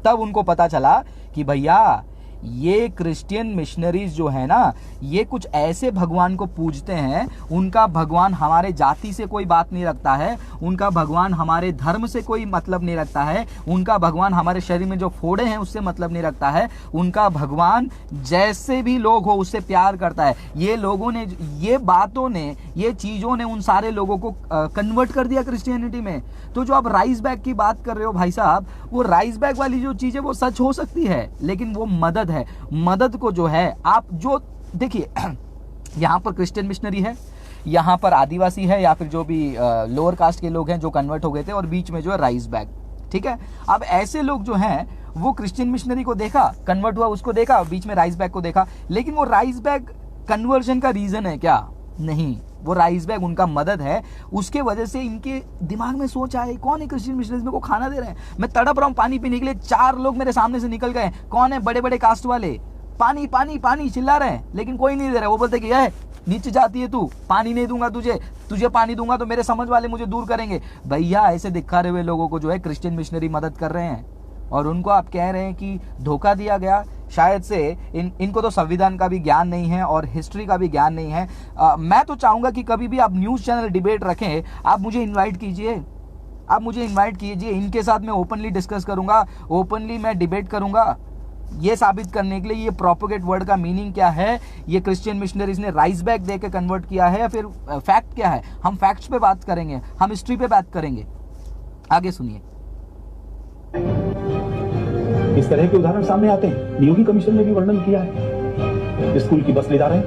Speaker 1: तब उनको पता चला कि भैया ये क्रिश्चियन मिशनरीज जो है ना, ये कुछ ऐसे भगवान को पूजते हैं, उनका भगवान हमारे जाति से कोई बात नहीं रखता है, उनका भगवान हमारे धर्म से कोई मतलब नहीं रखता है, उनका भगवान हमारे शरीर में जो फोड़े हैं उससे मतलब नहीं रखता है, उनका भगवान जैसे भी लोग हो उससे प्यार करता है। ये लोगों ने, ये बातों ने, ये चीजों ने उन सारे लोगों को कन्वर्ट कर दिया क्रिश्चियनिटी में। तो जो आप राइस बैग की बात कर रहे हो भाई साहब, वो राइस बैग वाली जो चीज है वो सच हो सकती है, लेकिन वो मदद है। मदद को जो है आप जो देखिए, यहां पर क्रिश्चियन मिशनरी है, यहां पर आदिवासी है, या फिर जो भी लोअर कास्ट के लोग हैं जो कन्वर्ट हो गए थे, और बीच में जो है राइस बैग, ठीक है। अब ऐसे लोग जो हैं वो क्रिश्चियन मिशनरी को देखा, कन्वर्ट हुआ उसको देखा, बीच में राइस बैग को देखा, लेकिन वो राइस बैग कन्वर्जन का रीजन है क्या? नहीं, वो राइस बैग उनका मदद है। उसके वजह से इनके दिमाग में सोच आए, कौन है क्रिश्चियन मिशनरीज मेरे को खाना दे रहे हैं, मैं तड़प रहा हूं पानी पीने के लिए, 4 लोग मेरे सामने से निकल गए, कौन है? बड़े बड़े कास्ट वाले, पानी पानी पानी चिल्ला रहे हैं, लेकिन कोई नहीं दे रहा। वो बोलते कि यह नीचे जाती है तू, पानी नहीं दूंगा तुझे पानी दूंगा तो मेरे समझ वाले मुझे दूर करेंगे। भैया ऐसे दिखा हुए लोगों को जो है क्रिश्चियन मिशनरी मदद कर रहे हैं, और उनको आप कह रहे हैं कि धोखा दिया गया। शायद से इनको तो संविधान का भी ज्ञान नहीं है और हिस्ट्री का भी ज्ञान नहीं है। मैं तो चाहूंगा कि कभी भी आप न्यूज़ चैनल डिबेट रखें, आप मुझे इनवाइट कीजिए, इनके साथ मैं ओपनली डिस्कस करूंगा, ओपनली मैं डिबेट करूंगा, ये साबित करने के लिए ये प्रोपेगेट वर्ड का मीनिंग क्या है, ये क्रिश्चियन मिशनरीज ने राइस बैग दे के कन्वर्ट किया है, या फिर फैक्ट क्या है। हम फैक्ट्स पे बात करेंगे, हम हिस्ट्री पे बात करेंगे। आगे सुनिए।
Speaker 2: इस तरह के उदाहरण सामने आते हैं। नियोगी कमीशन ने भी वर्णन किया है। स्कूल की बस ले जा रहे हैं,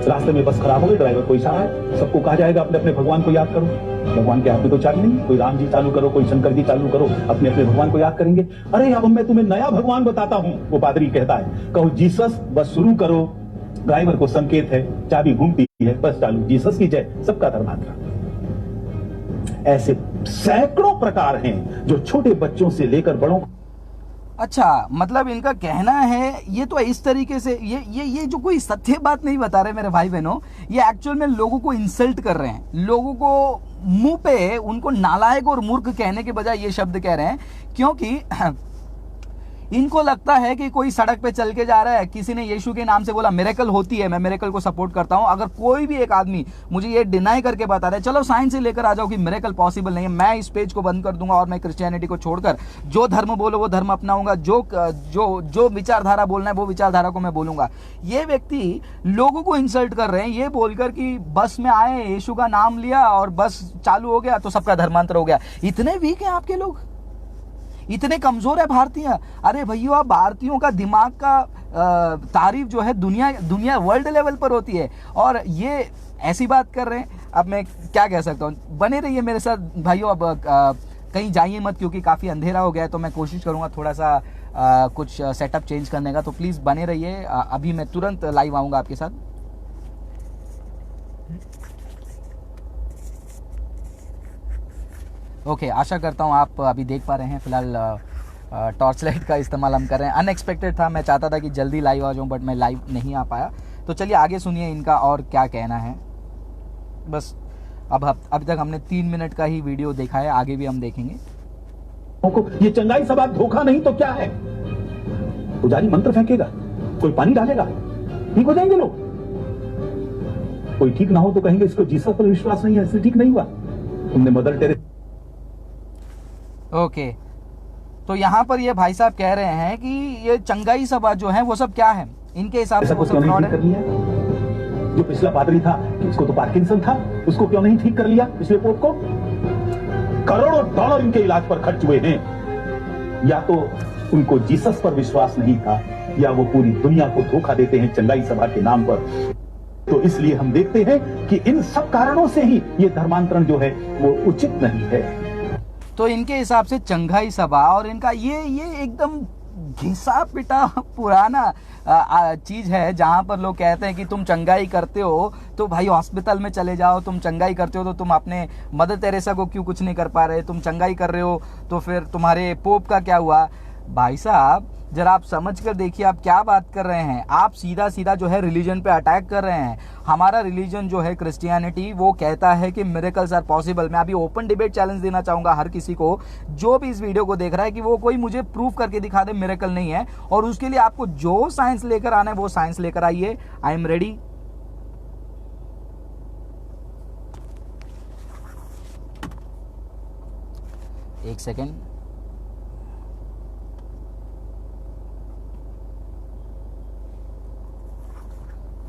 Speaker 2: रास्ते में बस खराब हो गई, ड्राइवर को इशारा है, सबको कहा जाएगा अपने अपने भगवान को याद करो। भगवान के हाथ में तो चाबी नहीं, कोई राम जी चालू करो, कोई शंकर जी चालू करो, अपने अपने भगवान को याद करेंगे। अरे अब मैं तुम्हें नया भगवान बताता हूं, वो पादरी कहता है, कहो जीसस, बस शुरू करो। ड्राइवर को संकेत है, चाबी घूमती है, बस चालू, जीसस की जय, सबका धर्मांतरण। ऐसे सैकड़ों प्रकार हैं जो छोटे बच्चों से लेकर बड़ों।
Speaker 1: अच्छा, मतलब इनका कहना है ये तो इस तरीके से ये जो कोई सत्य बात नहीं बता रहे मेरे भाई बहनों, ये एक्चुअल में लोगों को इंसल्ट कर रहे हैं, लोगों को मुंह पे उनको नालायक और मूर्ख कहने के बजाय ये शब्द कह रहे हैं, क्योंकि इनको लगता है कि कोई सड़क पे चल के जा रहा है, किसी ने यीशु के नाम से बोला मिरेकल होती है, मैं मिरेकल को सपोर्ट करता हूं। अगर कोई भी एक आदमी मुझे ये डिनाई करके बता रहा है, चलो साइंस से लेकर आ जाओ कि मिरेकल पॉसिबल नहीं है, मैं इस पेज को बंद कर दूंगा और मैं क्रिश्चियनिटी को छोड़कर जो धर्म बोलो वो धर्म अपनाऊंगा, जो विचारधारा बोलना है वो विचारधारा को मैं बोलूंगा। ये व्यक्ति लोगों को इंसल्ट कर रहे हैं ये बोलकर कि बस में आए, यीशु का नाम लिया और बस चालू हो गया तो सबका धर्मांतर हो गया। इतने वीक हैं आपके लोग, इतने कमजोर है भारतीय। अरे भैया, भारतीयों का दिमाग का तारीफ जो है दुनिया वर्ल्ड लेवल पर होती है, और ये ऐसी बात कर रहे हैं। अब मैं क्या कह सकता हूँ, बने रहिए मेरे साथ भाइयों। अब कहीं जाइए मत, क्योंकि काफ़ी अंधेरा हो गया है, तो मैं कोशिश करूँगा थोड़ा सा कुछ सेटअप चेंज करने का, तो प्लीज़ बने रहिए। अभी मैं तुरंत लाइव आऊँगा आपके साथ। ओके, आशा करता हूँ आप अभी देख पा रहे हैं। फिलहाल टॉर्च लाइट का इस्तेमाल हम कर रहे हैं। अनएक्सपेक्टेड था, मैं चाहता था कि जल्दी लाइव आ जाऊँ, बट मैं लाइव नहीं आ पाया। तो चलिए आगे सुनिए इनका और क्या कहना है। बस अभी तक हमने 3 मिनट का ही वीडियो देखा है, आगे भी हम देखेंगे।
Speaker 2: ये चंगाई सभा धोखा नहीं तो क्या है? पुजारी मंत्र फेंकेगा, कोई पानी डालेगा, ठीक हो जाएंगे लोग। कोई ठीक ना हो तो कहेंगे इसको जीसस पर विश्वास नहीं है, इसलिए ठीक नहीं हुआ। तुमने मदर टेरेसा।
Speaker 1: ओके, तो यहाँ पर ये भाई साहब कह रहे हैं कि ये चंगाई सभा जो है वो सब क्या है, इनके हिसाब से वो सब फ्रॉड है।
Speaker 2: जो पिछला पादरी था, उसको तो पार्किंसन था, उसको क्यों नहीं ठीक कर लिया पिछले पोप को? करोड़ों डॉलर इनके इलाज पर खर्च हुए हैं। या तो उनको जीसस पर विश्वास नहीं था, या वो पूरी दुनिया को धोखा देते हैं चंगाई सभा के नाम पर। तो इसलिए हम देखते हैं कि इन सब कारणों से ही ये धर्मांतरण जो है वो उचित नहीं है।
Speaker 1: तो इनके हिसाब से चंगाई सभा और इनका ये एकदम घिसा पिटा पुराना चीज है, जहां पर लोग कहते हैं कि तुम चंगाई करते हो तो भाई हॉस्पिटल में चले जाओ, तुम चंगाई करते हो तो तुम अपने मदर टेरेसा को क्यों कुछ नहीं कर पा रहे, तुम चंगाई कर रहे हो तो फिर तुम्हारे पोप का क्या हुआ। भाई साहब जरा आप समझ कर देखिए आप क्या बात कर रहे हैं। आप सीधा सीधा जो है रिलीजन पे अटैक कर रहे हैं। हमारा रिलीजन जो है क्रिश्चियनिटी, वो कहता है कि मिरेकल्स आर पॉसिबल। मैं अभी ओपन डिबेट चैलेंज देना चाहूंगा हर किसी को जो भी इस वीडियो को देख रहा है कि वो कोई मुझे प्रूव करके दिखा दे मिरेकल नहीं है, और उसके लिए आपको जो साइंस लेकर आना है वो साइंस लेकर आइए। I am ready. एक सेकेंड।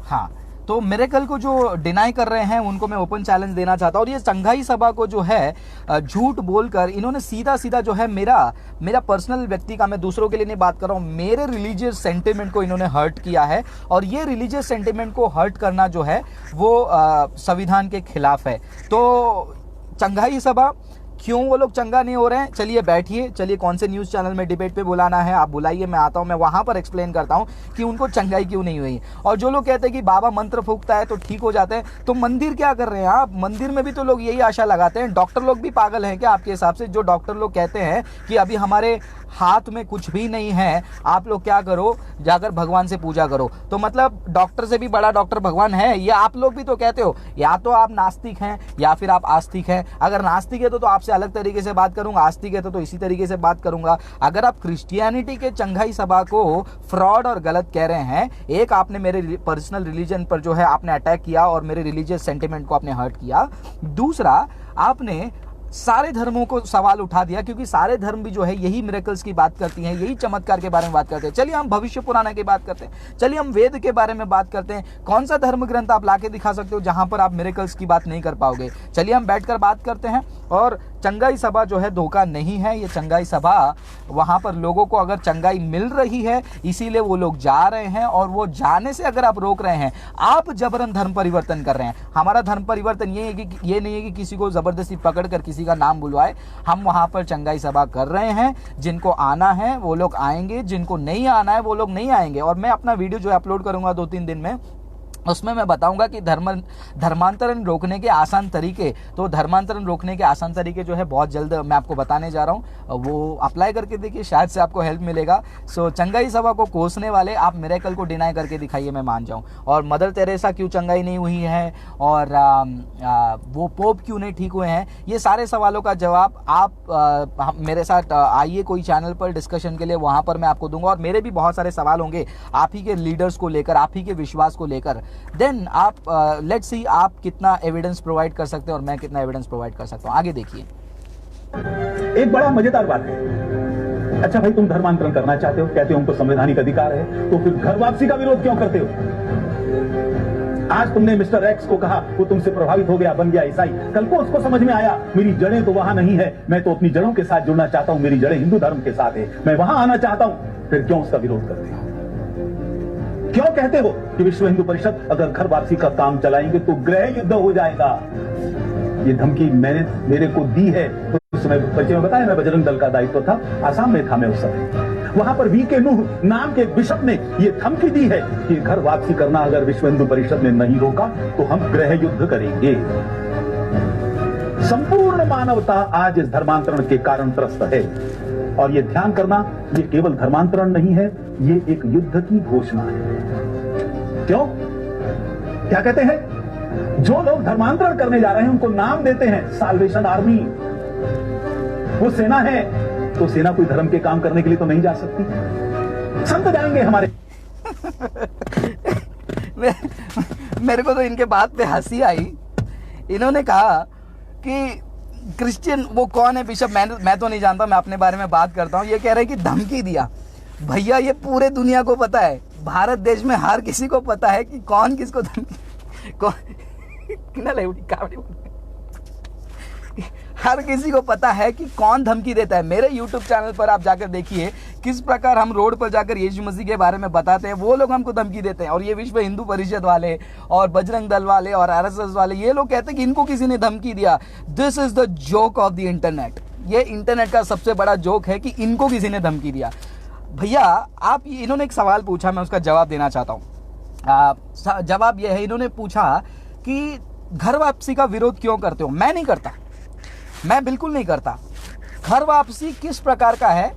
Speaker 1: हाँ, तो मिरेकल को जो डिनाई कर रहे हैं उनको मैं ओपन चैलेंज देना चाहता हूँ। और ये चंगाई सभा को जो है झूठ बोलकर इन्होंने सीधा सीधा जो है मेरा पर्सनल व्यक्ति का, मैं दूसरों के लिए नहीं बात कर रहा हूँ, मेरे रिलीजियस सेंटिमेंट को इन्होंने हर्ट किया है। और ये रिलीजियस सेंटिमेंट को हर्ट करना जो है वो संविधान के खिलाफ है। तो चंगाई सभा क्यों वो लोग चंगा नहीं हो रहे हैं, चलिए बैठिए, चलिए कौन से न्यूज़ चैनल में डिबेट पे बुलाना है आप बुलाइए, मैं आता हूँ, मैं वहाँ पर एक्सप्लेन करता हूँ कि उनको चंगाई क्यों नहीं हुई। और जो लोग कहते हैं कि बाबा मंत्र फूकता है तो ठीक हो जाते हैं, तो मंदिर क्या कर रहे हैं आप? मंदिर में भी तो लोग यही आशा लगाते हैं। डॉक्टर लोग भी पागल हैं क्या आपके हिसाब से? जो डॉक्टर लोग कहते हैं कि अभी हमारे हाथ में कुछ भी नहीं है, आप लोग क्या करो, जाकर भगवान से पूजा करो। तो मतलब डॉक्टर से भी बड़ा डॉक्टर भगवान है, ये आप लोग भी तो कहते हो। या तो आप नास्तिक हैं या फिर आप आस्तिक हैं। अगर नास्तिक है तो आपसे अलग तरीके से बात करूंगा, आस्तिक है तो इसी तरीके से बात करूंगा। अगर आप क्रिश्चियनिटी के चंगाई सभा को फ्रॉड और गलत कह रहे हैं, एक आपने मेरे पर्सनल रिलीजन पर जो है आपने अटैक किया और मेरे रिलीजियस सेंटिमेंट को आपने हर्ट किया। दूसरा, आपने सारे धर्मों को सवाल उठा दिया, क्योंकि सारे धर्म भी जो है यही मिरेकल्स की बात करती हैं, यही चमत्कार के बारे में बात करते हैं। चलिए हम भविष्य पुराण की बात करते हैं, चलिए हम वेद के बारे में बात करते हैं। कौन सा धर्म ग्रंथ आप लाके दिखा सकते हो जहां पर आप मिरेकल्स की बात नहीं कर पाओगे? चलिए हम बैठकर बात करते हैं। और चंगाई सभा जो है धोखा नहीं है, ये चंगाई सभा, वहां पर लोगों को अगर चंगाई मिल रही है इसीलिए वो लोग जा रहे हैं, और वो जाने से अगर आप रोक रहे हैं, आप जबरन धर्म परिवर्तन कर रहे हैं। हमारा धर्म परिवर्तन ये नहीं है कि किसी को जबरदस्ती पकड़ कर किसी का नाम बुलवाए। हम वहां पर चंगाई सभा कर रहे हैं, जिनको आना है वो लोग आएंगे, जिनको नहीं आना है वो लोग नहीं आएंगे। और मैं अपना वीडियो जो अपलोड करूंगा 2-3 दिन में, उसमें मैं बताऊंगा कि धर्मांतरण रोकने के आसान तरीके। तो धर्मांतरण रोकने के आसान तरीके जो है बहुत जल्द मैं आपको बताने जा रहा हूं, वो अप्लाई करके देखिए, शायद से आपको हेल्प मिलेगा। सो चंगाई सभा को कोसने वाले, आप मिरेकल को डिनाई करके दिखाइए, मैं मान जाऊं। और मदर टेरेसा क्यों चंगाई नहीं हुई है, और वो पोप क्यों नहीं ठीक हुए हैं, ये सारे सवालों का जवाब आप मेरे साथ आइए कोई चैनल पर डिस्कशन के लिए, वहां पर मैं आपको दूंगा। और मेरे भी बहुत सारे सवाल होंगे आप ही के लीडर्स को लेकर, आप ही के विश्वास को लेकर। देन आप लेट्स सी आप कितना एविडेंस प्रोवाइड कर सकते हैं और मैं कितना एविडेंस प्रोवाइड कर सकता हूं। आगे देखिए,
Speaker 2: एक बड़ा मजेदार बात है। अच्छा भाई, तुम धर्मांतरण करना चाहते हो, कहते हो उनको संवैधानिक अधिकार है, तो फिर घर वापसी का विरोध क्यों करते हो? आज तुमने मिस्टर एक्स को कहा, वो तुमसे प्रभावित हो गया, बन गया ईसाई। कल को उसको समझ में आया मेरी जड़ें तो वहां नहीं है, मैं तो अपनी जड़ों के साथ जुड़ना चाहता हूं, मेरी जड़ें हिंदू धर्म के साथ है, मैं वहां आना चाहता हूं। फिर क्यों उसका विरोध करते हो? क्यों कहते हो कि विश्व हिंदू परिषद अगर घर वापसी का काम चलाएंगे तो गृह युद्ध हो जाएगा? ये धमकी मेरे को दी है। तो उस समय परिचय में बताया, मैं बजरंग दल का दायित्व था, आसाम में था मैं उस समय। वहां पर वीके नूह नाम के बिशप ने यह धमकी दी है कि घर वापसी करना अगर विश्व हिंदू परिषद ने नहीं रोका तो हम गृह युद्ध करेंगे। संपूर्ण मानवता आज इस धर्मांतरण के कारण त्रस्त है। और ये ध्यान करना, ये केवल धर्मांतरण नहीं है, ये एक युद्ध की घोषणा है। क्यों? क्या कहते हैं? जो लोग धर्मांतरण करने जा रहे हैं उनको नाम देते हैं साल्वेशन आर्मी। वो सेना है, तो सेना कोई धर्म के काम करने के लिए तो नहीं जा सकती। संत जाएंगे हमारे।
Speaker 1: मेरे को तो इनके बात पे हंसी आई। इन्होंने कहा कि क्रिश्चियन, वो कौन है बिशप, मैं तो नहीं जानता, मैं अपने बारे में बात करता हूँ। ये कह रहे हैं कि धमकी दिया। भैया ये पूरे दुनिया को पता है, भारत देश में हर किसी को पता है कि कौन किसको धमकी, हर किसी को पता है कि कौन धमकी देता है। मेरे YouTube चैनल पर आप जाकर देखिए किस प्रकार हम रोड पर जाकर यीशु मसीह के बारे में बताते हैं, वो लोग हमको धमकी देते हैं। और ये विश्व हिंदू परिषद वाले और बजरंग दल वाले और RSS वाले, ये लोग कहते हैं कि इनको किसी ने धमकी दिया। This is the joke of the internet. ये इंटरनेट का सबसे बड़ा जोक है कि इनको किसी ने धमकी दिया। भैया आप, इन्होंने एक सवाल पूछा, मैं उसका जवाब देना चाहता हूँ। जवाब यह है, इन्होंने पूछा कि घर वापसी का विरोध क्यों करते हो? मैं नहीं करता, मैं बिल्कुल नहीं करता। घर वापसी किस प्रकार का है,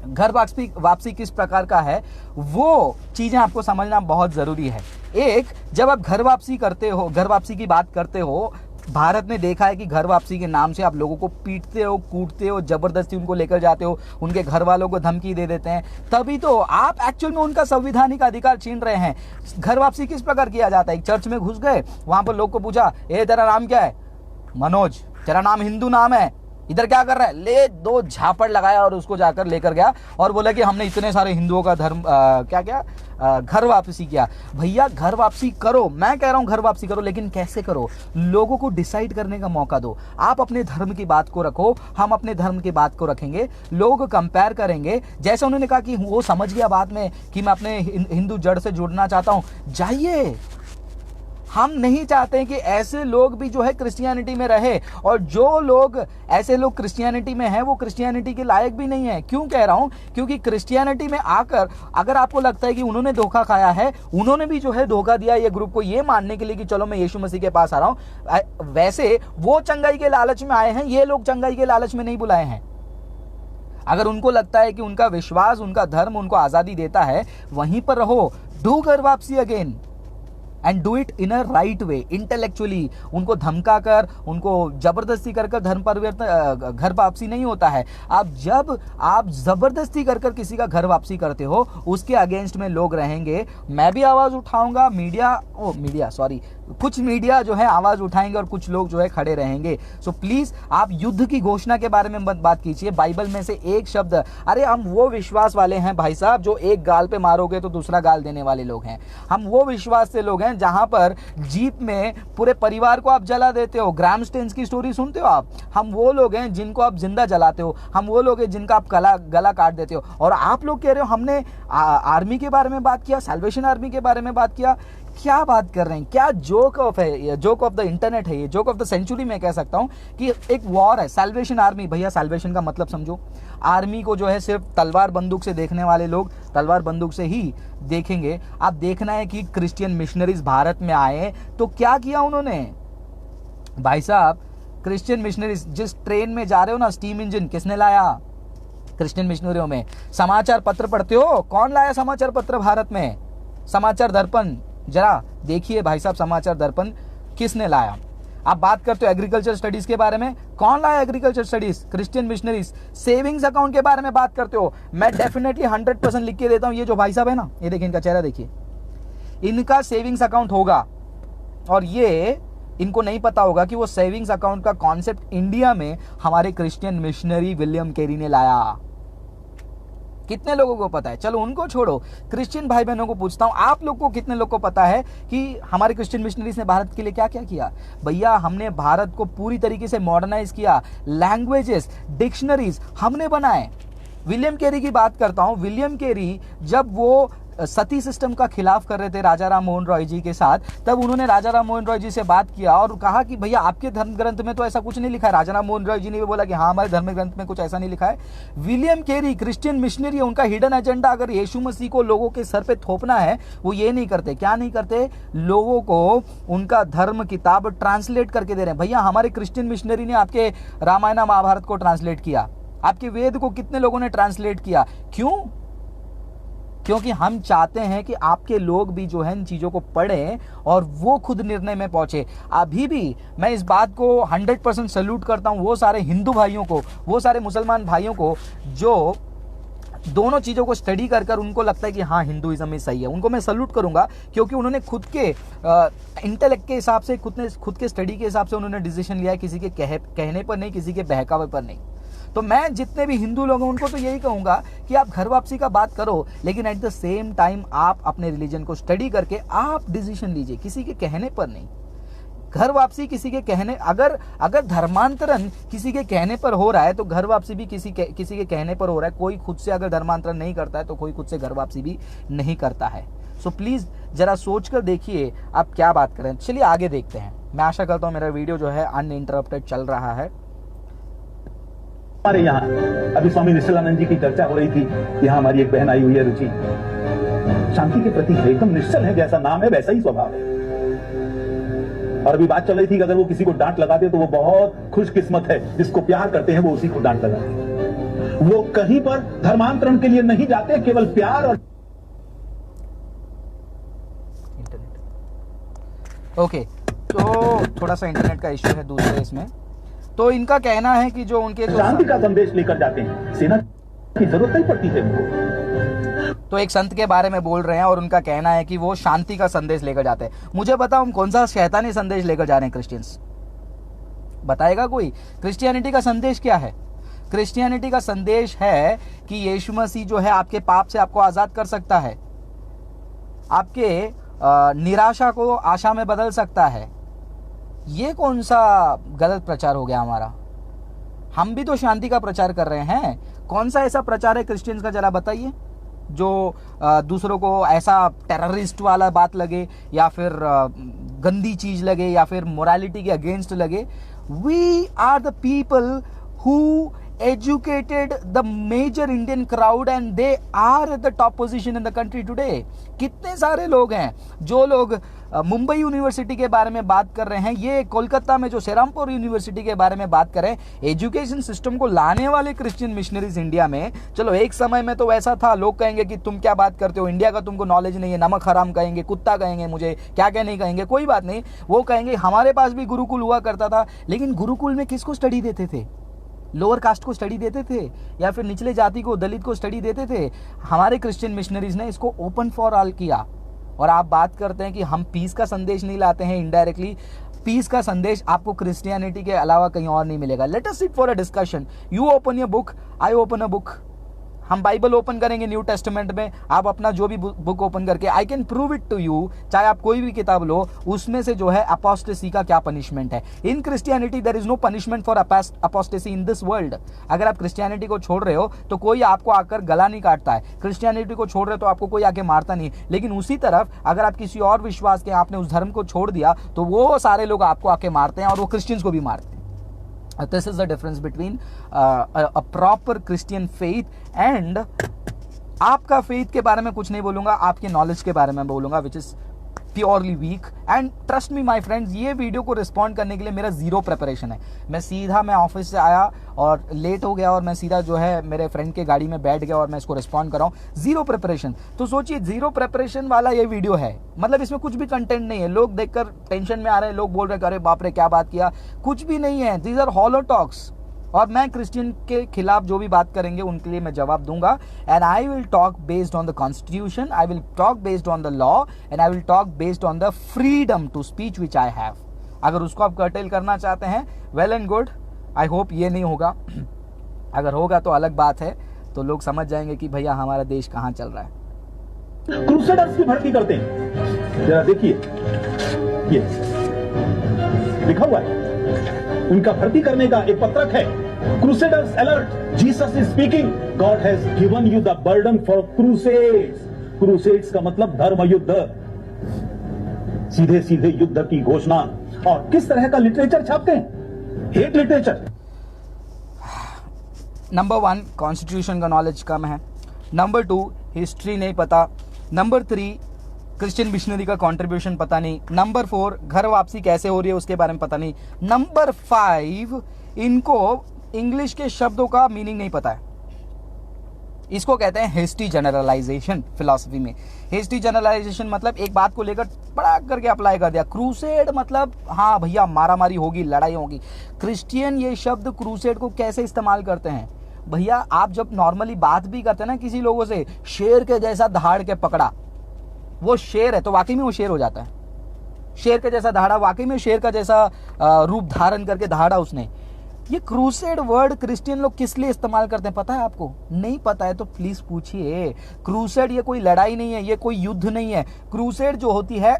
Speaker 1: घर वापसी किस प्रकार का है, वो चीजें आपको समझना बहुत जरूरी है। एक, जब आप घर वापसी करते हो, घर वापसी की बात करते हो, भारत ने देखा है कि घर वापसी के नाम से आप लोगों को पीटते हो, कूटते हो, जबरदस्ती उनको लेकर जाते हो, उनके घर वालों को धमकी दे देते हैं, तभी तो आप एक्चुअल में उनका संवैधानिक अधिकार छीन रहे हैं। घर वापसी किस प्रकार किया जाता है? एक चर्च में घुस गए, वहां पर लोग को पूछा, ए तेरा नाम क्या है? मनोज। तेरा नाम हिंदू नाम है, इधर क्या कर रहा है? ले दो झापड़ लगाया और उसको जाकर लेकर गया और बोला कि हमने इतने सारे हिंदुओं का धर्म घर वापसी किया। भैया घर वापसी करो, मैं कह रहा हूं घर वापसी करो, लेकिन कैसे करो? लोगों को डिसाइड करने का मौका दो। आप अपने धर्म की बात को रखो, हम अपने धर्म की बात को रखेंगे, लोग कंपेयर करेंगे। जैसे उन्होंने कहा कि वो समझ गया बाद में कि मैं अपने हिंदू जड़ से जुड़ना चाहता हूं, जाइए। हम नहीं चाहते कि ऐसे लोग भी जो है क्रिश्चियनिटी में रहे, और जो लोग ऐसे लोग क्रिश्चियनिटी में हैं वो क्रिश्चियनिटी के लायक भी नहीं है। क्यों कह रहा हूं? क्योंकि क्रिश्चियनिटी में आकर अगर आपको लगता है कि उन्होंने धोखा खाया है, उन्होंने भी जो है धोखा दिया ये ग्रुप को ये मानने के लिए कि चलो मैं यीशु मसीह के पास आ रहा हूं, वैसे वो चंगाई के लालच में आए हैं, ये लोग चंगाई के लालच में नहीं बुलाए हैं। अगर उनको लगता है कि उनका विश्वास, उनका धर्म उनको आजादी देता है, वहीं पर रहो। डू घर वापसी again and do it in a right way, intellectually. उनको धमका कर, उनको जबरदस्ती कर धर्म परिवर्तन, घर वापसी नहीं होता है। जब आप जबरदस्ती कर किसी का घर वापसी करते हो, उसके अगेंस्ट में लोग रहेंगे। मैं भी आवाज उठाऊंगा, कुछ मीडिया जो है आवाज उठाएंगे और कुछ लोग जो है खड़े रहेंगे। सो प्लीज आप युद्ध की घोषणा के बारे में बात कीजिए। बाइबल में से एक शब्द, अरे हम वो विश्वास वाले हैं भाई साहब जो एक गाल पे मारोगे तो दूसरा गाल देने वाले लोग हैं। हम वो विश्वास से लोग हैं जहां पर जीप में पूरे परिवार को आप जला देते हो। ग्राहम स्टेन्स की स्टोरी सुनते हो आप? हम वो लोग हैं जिनको आप जिंदा जलाते हो। हम वो लोग हैं जिनका आप गला काट देते हो। और आप लोग कह रहे हो हमने आर्मी के बारे में बात किया, सैल्वेशन आर्मी के बारे में बात किया। क्या बात कर रहे हैं? क्या जोक ऑफ द इंटरनेट है ये, जोक ऑफ द सेंचुरी मैं कह सकता हूं कि एक वॉर है। सैल्वेशन आर्मी, भैया सैल्वेशन का मतलब समझो। आर्मी को जो है सिर्फ तलवार बंदूक से देखने वाले लोग तलवार बंदूक से ही देखेंगे। आप देखना है कि क्रिश्चियन मिशनरीज भारत में आए तो क्या किया उन्होंने? भाई साहब, क्रिश्चियन मिशनरीज जिस ट्रेन में जा रहे हो ना, स्टीम इंजन किसने लाया? क्रिश्चियन मिशनरियों में। समाचार पत्र पढ़ते हो? कौन लाया समाचार पत्र भारत में? समाचार दर्पण, जरा देखिए भाई साहब, समाचार दर्पण किसने लाया? आप बात करते हो एग्रीकल्चर स्टडीज के बारे में, कौन लाया agriculture studies? Christian missionaries. Savings account के बारे में बात करते हो, मैं डेफिनेटली 100% लिख के देता हूं। ये जो भाई साहब है ना, ये देखिए इनका चेहरा देखिए, इनका सेविंग्स अकाउंट होगा। और ये इनको नहीं पता होगा कि वो सेविंग्स अकाउंट का कॉन्सेप्ट इंडिया में हमारे क्रिश्चियन मिशनरी विलियम कैरी ने लाया। कितने लोगों को पता है? चलो उनको छोड़ो, क्रिश्चियन भाई बहनों को पूछता हूं, आप लोग को कितने लोग को पता है कि हमारे क्रिश्चियन मिशनरीज ने भारत के लिए क्या क्या किया? भैया हमने भारत को पूरी तरीके से मॉडर्नाइज किया, लैंग्वेजेस, डिक्शनरीज हमने बनाए। विलियम कैरी की बात करता हूं, विलियम कैरी जब वो सती सिस्टम का खिलाफ कर रहे थे राजा राम मोहन रॉय जी के साथ, तब उन्होंने राजा राम मोहन रॉय जी से बात किया और कहा कि भैया आपके धर्म ग्रंथ में तो ऐसा कुछ नहीं लिखा है। राजा राम मोहन रॉय जी ने भी बोला कि हाँ हमारे धर्म ग्रंथ में कुछ ऐसा नहीं लिखा है। विलियम कैरी क्रिश्चियन मिशनरी, उनका हिडन एजेंडा अगर यीशु मसीह को लोगों के सर पे थोपना है, वो ये नहीं करते। क्या नहीं करते? लोगों को उनका धर्म किताब ट्रांसलेट करके दे रहे हैं। भैया हमारे क्रिश्चियन मिशनरी ने आपके रामायण महाभारत को ट्रांसलेट किया, आपके वेद को कितने लोगों ने ट्रांसलेट किया? क्यों? क्योंकि हम चाहते हैं कि आपके लोग भी जो है इन चीज़ों को पढ़ें और वो खुद निर्णय में पहुंचे। अभी भी मैं इस बात को 100% सैल्यूट करता हूं वो सारे हिंदू भाइयों को, वो सारे मुसलमान भाइयों को जो दोनों चीज़ों को स्टडी कर कर उनको लगता है कि हाँ हिंदुइज्म ही सही है। उनको मैं सैल्यूट करूंगा क्योंकि उन्होंने खुद के इंटेलेक्ट के हिसाब से, खुद के स्टडी के हिसाब से उन्होंने डिसीजन लिया है, किसी के कहने पर नहीं, किसी के बहकावे पर नहीं। तो मैं जितने भी हिंदू लोग हैं उनको तो यही कहूंगा कि आप घर वापसी का बात करो, लेकिन एट द सेम टाइम आप अपने रिलीजन को स्टडी करके आप डिसीजन लीजिए, किसी के कहने पर नहीं। घर वापसी किसी के कहने, अगर धर्मांतरण किसी के कहने पर हो रहा है तो घर वापसी भी किसी के कहने पर हो रहा है। कोई खुद से अगर धर्मांतरण नहीं करता है तो कोई खुद से घर वापसी भी नहीं करता है। सो प्लीज जरा सोच कर देखिए आप क्या बात करें। चलिए आगे देखते हैं। मैं आशा करता हूं मेरा वीडियो जो है अनइंटरप्टेड चल रहा है।
Speaker 2: हमारे यहाँ अभी स्वामी निश्चलानंद जी की चर्चा हो रही थी। यहाँ हमारी एक बहन आई हुई है रुचि, शांति के प्रति है, एकदम निश्चल है, जैसा नाम है वैसा ही स्वभाव है। और अभी बात चल रही थी कि अगर वो किसी को डांट लगाते तो वो बहुत खुशकिस्मत है, जिसको प्यार करते हैं वो उसी को डांट लगाते हैं। वो कहीं पर धर्मांतरण के लिए नहीं जाते, केवल प्यार और
Speaker 1: इंटरनेट। ओके, तो थोड़ा सा इंटरनेट का इश्यू है दूसरे इसमें। तो इनका कहना है कि जो उनके
Speaker 2: शांति का संदेश लेकर जाते हैं, सेना की जरूरत नहीं पड़ती है।
Speaker 1: तो एक संत के बारे में बोल रहे हैं और उनका कहना है कि वो शांति का संदेश लेकर जाते हैं। मुझे बताओ हम कौन सा शैतानी संदेश लेकर जा रहे हैं क्रिश्चियंस? बताएगा कोई? क्रिश्चियनिटी का संदेश क्या है? क्रिश्चियनिटी का संदेश है कि यीशु मसीह जो है आपके पाप से आपको आजाद कर सकता है, आपके निराशा को आशा में बदल सकता है। ये कौन सा गलत प्रचार हो गया हमारा? हम भी तो शांति का प्रचार कर रहे हैं। कौन सा ऐसा प्रचार है क्रिश्चियंस का, जरा बताइए, जो दूसरों को ऐसा टेररिस्ट वाला बात लगे या फिर गंदी चीज लगे या फिर मोरालिटी के अगेंस्ट लगे। We are the people who educated the major Indian crowd and they are at the top position in the country today। कितने सारे लोग हैं जो लोग मुंबई यूनिवर्सिटी के बारे में बात कर रहे हैं, ये कोलकाता में जो सेरामपुर यूनिवर्सिटी के बारे में बात करें, एजुकेशन सिस्टम को लाने वाले क्रिश्चियन मिशनरीज इंडिया में। चलो एक समय में तो वैसा था, लोग कहेंगे कि तुम क्या बात करते हो, इंडिया का तुमको नॉलेज नहीं है, नमक हराम कहेंगे, कुत्ता कहेंगे, मुझे क्या क्या नहीं कहेंगे, कोई बात नहीं। वो कहेंगे हमारे पास भी गुरुकुल हुआ करता था, लेकिन गुरुकुल में किसको स्टडी देते थे? लोअर कास्ट को स्टडी देते थे या फिर निचले जाति को, दलित को स्टडी देते थे? हमारे क्रिश्चियन मिशनरीज ने इसको ओपन फॉर ऑल किया। और आप बात करते हैं कि हम पीस का संदेश नहीं लाते हैं, इनडायरेक्टली पीस का संदेश आपको क्रिश्चियनिटी के अलावा कहीं और नहीं मिलेगा। Let us sit for a discussion. You open your book, I open a book. हम बाइबल ओपन करेंगे न्यू टेस्टामेंट में, आप अपना जो भी बुक ओपन करके, I can prove it to you, चाहे आप कोई भी किताब लो, उसमें से जो है अपोस्टेसी का क्या पनिशमेंट है। In Christianity there is no punishment for apostasy in this world. अगर आप क्रिश्चियनिटी को छोड़ रहे हो तो कोई आपको आकर गला नहीं काटता है, क्रिश्चियनिटी को छोड़ रहे हो तो आपको कोई आके मारता नहीं। लेकिन उसी तरफ अगर आप किसी और विश्वास के, आपने उस धर्म को छोड़ दिया तो वो सारे लोग आपको आके मारते हैं और वो क्रिश्चियंस को भी मारते हैं। This is the difference between a proper Christian faith and आपका फेथ के बारे में कुछ नहीं बोलूंगा, आपके नॉलेज के बारे में बोलूंगा which is purely weak. And trust me my friends, ये वीडियो को रिस्पॉन्ड करने के लिए मेरा जीरो प्रिपरेशन है। मैं ऑफिस से आया और लेट हो गया और मैं सीधा जो है मेरे फ्रेंड के गाड़ी में बैठ गया और मैं इसको रिस्पॉन्ड कर रहा हूँ, जीरो प्रिपरेशन। तो सोचिए जीरो प्रिपरेशन वाला ये वीडियो है, मतलब इसमें कुछ भी कंटेंट नहीं है। लोग देखकर टेंशन में आ रहे हैं, लोग बोल रहे हैं अरे बाप रे क्या बात किया, कुछ भी नहीं है। These are hollow talks. और मैं क्रिश्चियन के खिलाफ जो भी बात करेंगे उनके लिए मैं जवाब दूंगा। And I will talk based on the constitution, I will talk based on the law and I will talk based on the freedom to speech which I have. अगर उसको आप कर्टेल करना चाहते हैं, well and good, I hope ये नहीं होगा। अगर होगा तो अलग बात है। तो लोग समझ जाएंगे कि भैया हमारा देश कहाँ चल रहा है।
Speaker 2: क्रूसेडर्स की भर्ती करते हैं, जरा देखिए ये लिखा हुआ है, उनका भर्ती करने का एक पत्रक है, crusaders alert, Jesus is speaking, God has given you the burden for crusades. Crusades का मतलब धर्म युद्ध, सीधे सीधे युद्ध की घोषणा। और किस तरह का लिटरेचर छापते हैं? Hate literature.
Speaker 1: नंबर 1 कॉन्स्टिट्यूशन का नॉलेज कम है, नंबर 2 हिस्ट्री नहीं पता, नंबर 3 क्रिश्चियन मिशनरी का कंट्रीब्यूशन पता नहीं, नंबर 4 घर वापसी कैसे हो रही है उसके बारे में पता नहीं, नंबर 5 इनको इंग्लिश के शब्दों का मीनिंग नहीं पता है। इसको कहते हैं हेस्टी जनरलाइजेशन फिलॉसफी में। हेस्टी जनरलाइजेशन मतलब एक बात को लेकर बड़ा करके अप्लाई कर दिया। क्रूसेड मतलब हाँ भैया मारामारी होगी, लड़ाई होगी। क्रिश्चियन ये शब्द क्रूसेड को कैसे इस्तेमाल करते हैं भैया, आप जब नॉर्मली बात भी करते हैं ना किसी लोगों से, शेर के जैसा दहाड़ के पकड़ा, वो शेर है तो वाकई में वो शेर हो जाता है। शेर के जैसा दहाड़ा, वाकई में शेर का जैसा रूप धारण करके दहाड़ा उसने। ये क्रूसेड वर्ड क्रिश्चियन लोग किस लिए इस्तेमाल करते हैं पता है आपको? नहीं पता है तो प्लीज पूछिए। क्रूसेड ये कोई लड़ाई नहीं है, ये कोई युद्ध नहीं है। क्रूसेड जो होती है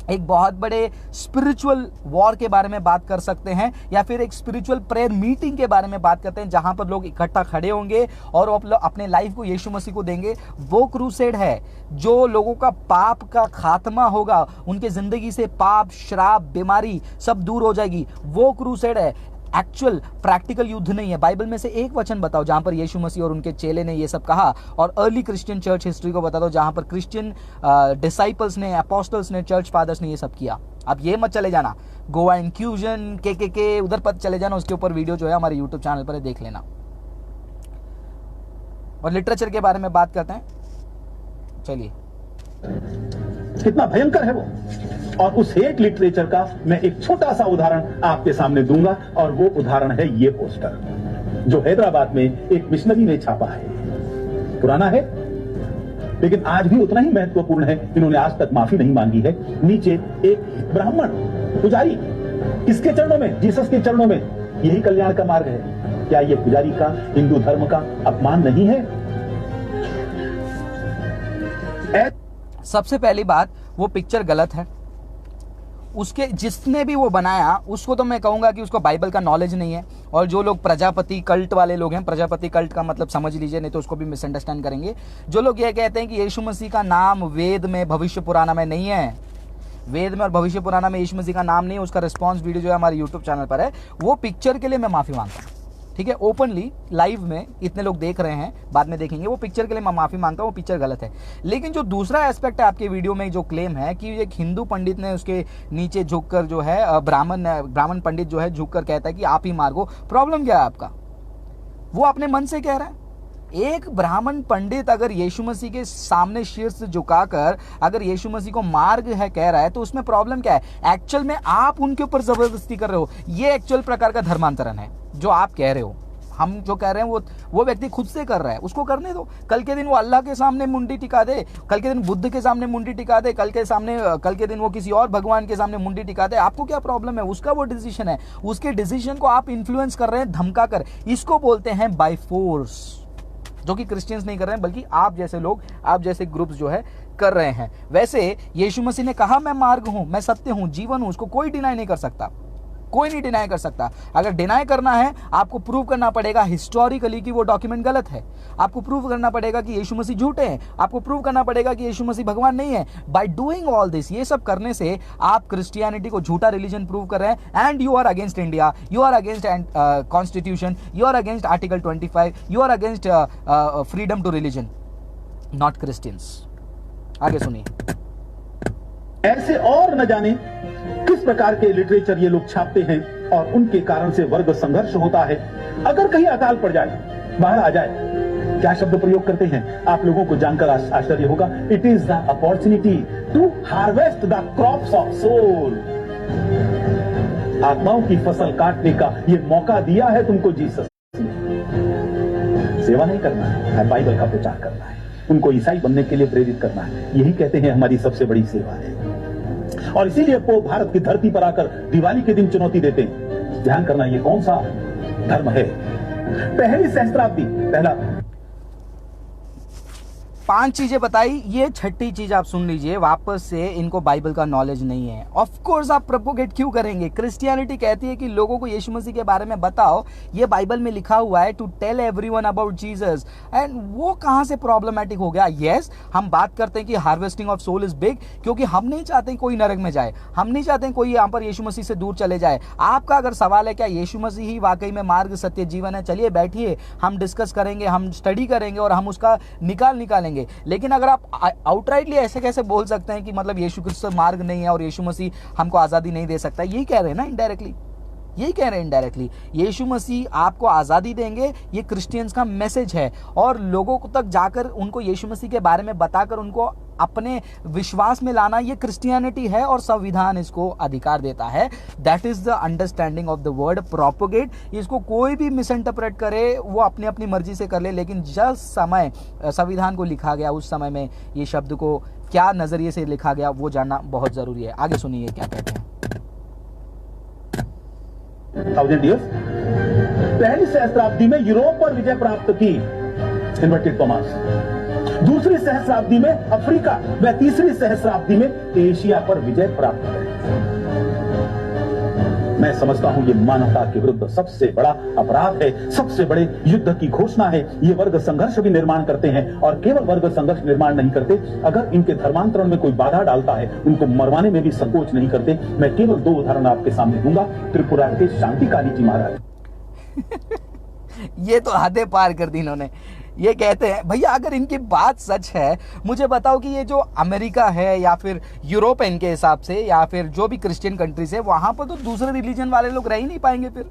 Speaker 1: एक बहुत बड़े स्पिरिचुअल वॉर के बारे में बात कर सकते हैं, या फिर एक स्पिरिचुअल प्रेयर मीटिंग के बारे में बात करते हैं, जहां पर लोग इकट्ठा खड़े होंगे और अपने लाइफ को यीशु मसीह को देंगे। वो क्रूसेड है जो लोगों का पाप का खात्मा होगा, उनके जिंदगी से पाप, श्राप, बीमारी सब दूर हो जाएगी। वो क्रूसेड है, एक्चुअल प्रैक्टिकल युद्ध नहीं है। बाइबल में से एक वचन बताओ जहां पर यीशु मसीह और उनके चेले ने ये सब कहा, और अर्ली क्रिश्चियन चर्च हिस्ट्री को बता दो जहां पर क्रिश्चियन डिसाइपल्स ने, अपोस्टल्स ने, चर्च फादर्स ने ये सब किया। अब ये मत चले जाना गोवा इंक्यूजन के उधर पर चले जाना, उसके ऊपर वीडियो जो है हमारे यूट्यूब चैनल पर देख लेना। और लिटरेचर के बारे में बात करते हैं, चलिए।
Speaker 2: कितना भयंकर है वो। और उस हेट लिटरेचर का मैं एक छोटा सा उदाहरण आपके सामने दूंगा, और वो उदाहरण है ये पोस्टर जो हैदराबाद में एक मिशनरी ने छापा है। पुराना है लेकिन आज भी उतना ही महत्वपूर्ण है। इन्होंने आज तक माफी नहीं मांगी है। नीचे एक ब्राह्मण पुजारी, इसके चरणों में, जीसस के चरणों में, यही कल्याण का मार्ग है। क्या ये पुजारी का, हिंदू धर्म का अपमान नहीं है?
Speaker 1: सबसे पहली बात, वो पिक्चर गलत है। उसके जिसने भी वो बनाया उसको तो मैं कहूंगा कि उसको बाइबल का नॉलेज नहीं है। और जो लोग प्रजापति कल्ट वाले लोग हैं, प्रजापति कल्ट का मतलब समझ लीजिए, नहीं तो उसको भी मिसअंडरस्टैंड करेंगे। जो लोग ये कहते हैं कि यीशु मसीह का नाम वेद में, भविष्य पुराना में नहीं है, वेद में और भविष्य पुराना में यीशु मसीह का नाम नहीं है, उसका रिस्पॉन्स वीडियो जो है हमारे यूट्यूब चैनल पर है। वो पिक्चर के लिए मैं माफी मांगता हूँ, ठीक है, ओपनली लाइव में इतने लोग देख रहे हैं, बाद में देखेंगे। वो पिक्चर के लिए मैं माफी मांगता हूँ, वो पिक्चर गलत है। लेकिन जो दूसरा एस्पेक्ट है आपके वीडियो में, जो क्लेम है कि एक हिंदू पंडित ने उसके नीचे झुककर जो है, ब्राह्मण पंडित जो है झुककर कहता है कि आप ही मार्गो, प्रॉब्लम क्या है आपका? वो अपने मन से कह रहा है। एक ब्राह्मण पंडित अगर यीशु मसीह के सामने शीर्ष झुकाकर अगर यीशु मसीह को मार्ग है कह रहा है, तो उसमें प्रॉब्लम क्या है? एक्चुअल में आप उनके ऊपर जबरदस्ती कर रहे हो। ये एक्चुअल प्रकार का धर्मांतरण है जो आप कह रहे हो। हम जो कह रहे हैं वो व्यक्ति खुद से कर रहा है, उसको करने दो। कल के दिन वो अल्लाह के सामने मुंडी टिका दे, कल के दिन बुद्ध के सामने मुंडी टिका दे, कल के दिन वो किसी और भगवान के सामने मुंडी टिका दे। आपको क्या प्रॉब्लम है? उसका वो डिसीजन है। उसके डिसीजन को आप इन्फ्लुएंस कर रहे हैं धमका कर। इसको बोलते हैं बाय फोर्स, जो कि क्रिश्चियंस नहीं कर रहे हैं, बल्कि आप जैसे लोग, आप जैसे ग्रुप्स जो है कर रहे हैं। वैसे यीशु मसीह ने कहा मैं मार्ग हूं, मैं सत्य हूं, जीवन हूं, उसको कोई डिनाई नहीं कर सकता, कोई नहीं डिनाई कर सकता। अगर डिनाई करना है, आपको प्रूव करना पड़ेगा हिस्टोरिकली कि वो डॉक्यूमेंट गलत है। आपको प्रूव करना पड़ेगा कि यीशु मसीह झूठे हैं। आपको प्रूव करना पड़ेगा कि यीशु मसीह भगवान नहीं है। बाय डूइंग ऑल दिस, ये सब करने से आप क्रिश्चियनिटी को झूठा रिलीजन प्रूव कर रहे हैं। And you are against India, you are against constitution, you are against article 25, you are against freedom to religion, not Christians. आगे सुनिए।
Speaker 2: ऐसे और न जाने किस प्रकार के लिटरेचर ये लोग छापते हैं, और उनके कारण से वर्ग संघर्ष होता है। अगर कहीं अकाल पड़ जाए, बाहर आ जाए, क्या शब्द प्रयोग करते हैं आप लोगों को जानकर आश्चर्य होगा। It is the opportunity to harvest the crops of soul. आत्माओं की फसल काटने का ये मौका दिया है तुमको जीसस ने। सेवा नहीं करना है, बाइबल का प्रचार करना है, उनको ईसाई बनने के लिए प्रेरित करना है। यही कहते हैं हमारी सबसे बड़ी सेवा है। और इसीलिए वो भारत की धरती पर आकर दिवाली के दिन चुनौती देते हैं। ध्यान करना, ये कौन सा धर्म है? पहली सहस्त्राब्दी, पहला
Speaker 1: 5 चीजें बताई, ये छठी चीज आप सुन लीजिए वापस से, इनको बाइबल का नॉलेज नहीं है। ऑफ कोर्स आप प्रोपोगेट क्यों करेंगे? क्रिश्चियनिटी कहती है कि लोगों को यीशु मसीह के बारे में बताओ, ये बाइबल में लिखा हुआ है to tell everyone about Jesus, and वो कहां से प्रॉब्लमैटिक हो गया? यस, हम बात करते हैं कि harvesting of soul is big, क्योंकि हम नहीं चाहते कोई नरक में जाए, हम नहीं चाहते कोई यहाँ पर यीशु मसीह से दूर चले जाए। आपका अगर सवाल है क्या यीशु मसीह ही वाकई में मार्ग, सत्य, जीवन है, चलिए बैठिए, हम डिस्कस करेंगे, हम स्टडी करेंगे और हम उसका निकालेंगे। लेकिन अगर आप आउटराइटली ऐसे कैसे बोल सकते हैं कि मतलब यीशु क्रिस्त मार्ग नहीं है और यीशु मसीह हमको आजादी नहीं दे सकता? यही कह रहे हैं ना इनडायरेक्टली, यही कह रहे हैं इनडायरेक्टली। यीशु मसीह आपको आज़ादी देंगे, ये क्रिश्चियंस का मैसेज है, और लोगों को तक जाकर उनको यीशु मसीह के बारे में बताकर उनको अपने विश्वास में लाना, ये क्रिश्चियनिटी है और संविधान इसको अधिकार देता है। That is the understanding of the word propagate. इसको कोई भी मिस इंटरप्रेट करे वो अपनी अपनी मर्जी से कर ले, लेकिन जिस समय संविधान को लिखा गया उस समय में ये शब्द को क्या नजरिए से लिखा गया वो जानना बहुत जरूरी है। आगे सुनिए क्या कहते हैं।
Speaker 2: 1000 years, पहली सहस्त्राब्दी में यूरोप पर विजय प्राप्त की इन्वर्टेड कॉमास, दूसरी सहस्राब्दी में अफ्रीका व तीसरी सहस्राब्दी में एशिया पर विजय प्राप्त करें। मैं समझता हूं ये मानवता के विरुद्ध सबसे बड़ा अपराध है, सबसे बड़े युद्ध की घोषणा है। ये वर्ग संघर्ष भी निर्माण करते हैं, और केवल वर्ग संघर्ष निर्माण नहीं करते, अगर इनके धर्मांतरण में कोई बाधा डालता है उनको मरवाने में भी संकोच नहीं करते। मैं केवल 2 उदाहरण आपके सामने दूंगा। त्रिपुरा के शांतिकाली जी महाराज
Speaker 1: ये तो हदें पार कर दी इन्होंने। ये कहते हैं भैया अगर इनकी बात सच है, मुझे बताओ कि ये जो अमेरिका है या फिर यूरोप है इनके हिसाब से, या फिर जो भी क्रिश्चियन कंट्रीज है, वहां पर तो दूसरे रिलीजन वाले लोग रह ही नहीं पाएंगे। फिर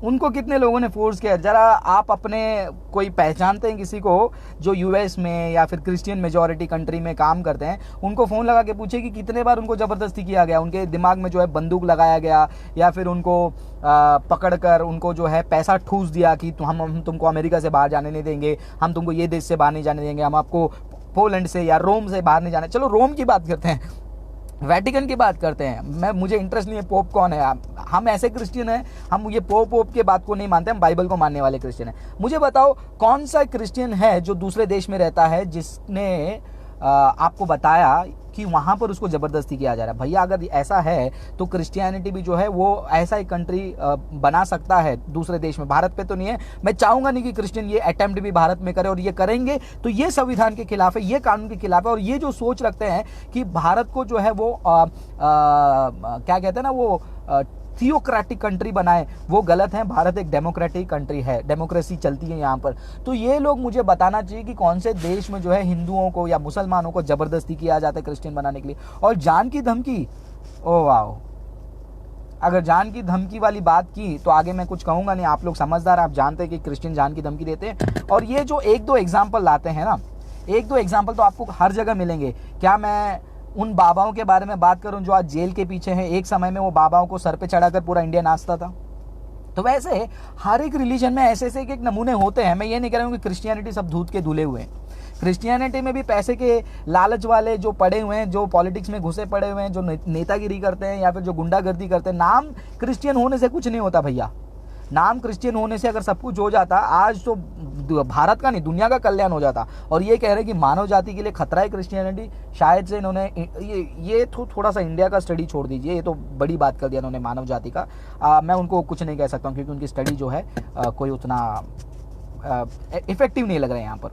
Speaker 1: उनको कितने लोगों ने फोर्स किया? जरा आप अपने कोई पहचानते हैं किसी को जो यूएस में या फिर क्रिश्चियन मेजॉरिटी कंट्री में काम करते हैं, उनको फ़ोन लगा के पूछे कि कितने बार उनको ज़बरदस्ती किया गया, उनके दिमाग में जो है बंदूक लगाया गया, या फिर उनको पकड़कर उनको जो है पैसा ठूस दिया कि हम तुमको अमेरिका से बाहर जाने नहीं देंगे, हम तुमको ये देश से बाहर नहीं जाने देंगे, हम आपको पोलैंड से या रोम से बाहर नहीं जाने। चलो रोम की बात करते हैं, वेटिकन की बात करते हैं, मुझे इंटरेस्ट नहीं है पोप कौन है। हम ऐसे क्रिश्चियन हैं, हम ये पोप के बात को नहीं मानते, हम बाइबल को मानने वाले क्रिश्चियन हैं। मुझे बताओ कौन सा क्रिश्चियन है जो दूसरे देश में रहता है जिसने आपको बताया कि वहां पर उसको जबरदस्ती किया जा रहा है? भैया अगर ऐसा है तो क्रिश्चियनिटी भी जो है वो ऐसा एक कंट्री बना सकता है दूसरे देश में, भारत पे तो नहीं है। मैं चाहूंगा नहीं कि क्रिश्चियन ये अटेम्प्ट भी भारत में करे, और ये करेंगे तो ये संविधान के खिलाफ है, ये कानून के खिलाफ है। और ये जो सोच रखते हैं कि भारत को जो है वो क्या कहते हैं ना, वो थियोक्रेटिक कंट्री बनाए, वो गलत है। भारत एक डेमोक्रेटिक कंट्री है, डेमोक्रेसी चलती है यहाँ पर। तो ये लोग मुझे बताना चाहिए कि कौन से देश में जो है हिंदुओं को या मुसलमानों को जबरदस्ती किया जाता है क्रिश्चियन बनाने के लिए। और जान की धमकी, ओ वाह, अगर जान की धमकी वाली बात की तो आगे मैं कुछ कहूंगा नहीं। आप लोग समझदार, आप जानते हैं कि क्रिश्चियन जान की धमकी देते हैं। और ये जो 1-2 एग्जाम्पल लाते हैं ना, 1-2 एग्जाम्पल तो आपको हर जगह मिलेंगे। क्या मैं उन बाबाओं के बारे में बात करूं जो आज जेल के पीछे हैं? एक समय में वो बाबाओं को सर पे चढ़ाकर पूरा इंडिया नाचता था। तो वैसे हर एक रिलीजन में ऐसे ऐसे एक नमूने होते हैं। मैं ये नहीं कह रहा हूं कि क्रिश्चियनिटी सब धूत के धुले हुए हैं। क्रिश्चियनिटी में भी पैसे के लालच वाले जो पड़े हुए हैं, जो पॉलिटिक्स में घुसे पड़े हुए हैं, जो नेतागिरी करते हैं या फिर जो गुंडागर्दी करते हैं। नाम क्रिश्चियन होने से कुछ नहीं होता भैया, नाम क्रिश्चियन होने से अगर सब कुछ हो जाता, आज तो भारत का नहीं दुनिया का कल्याण हो जाता। और ये कह रहे कि मानव जाति के लिए खतरा है क्रिश्चियनिटी, शायद से इन्होंने ये थोड़ा सा इंडिया का स्टडी छोड़ दीजिए, ये तो बड़ी बात कर दिया इन्होंने मानव जाति का। मैं उनको कुछ नहीं कह सकता हूँ क्योंकि उनकी स्टडी जो है कोई उतना इफेक्टिव नहीं लग रहा है यहाँ पर।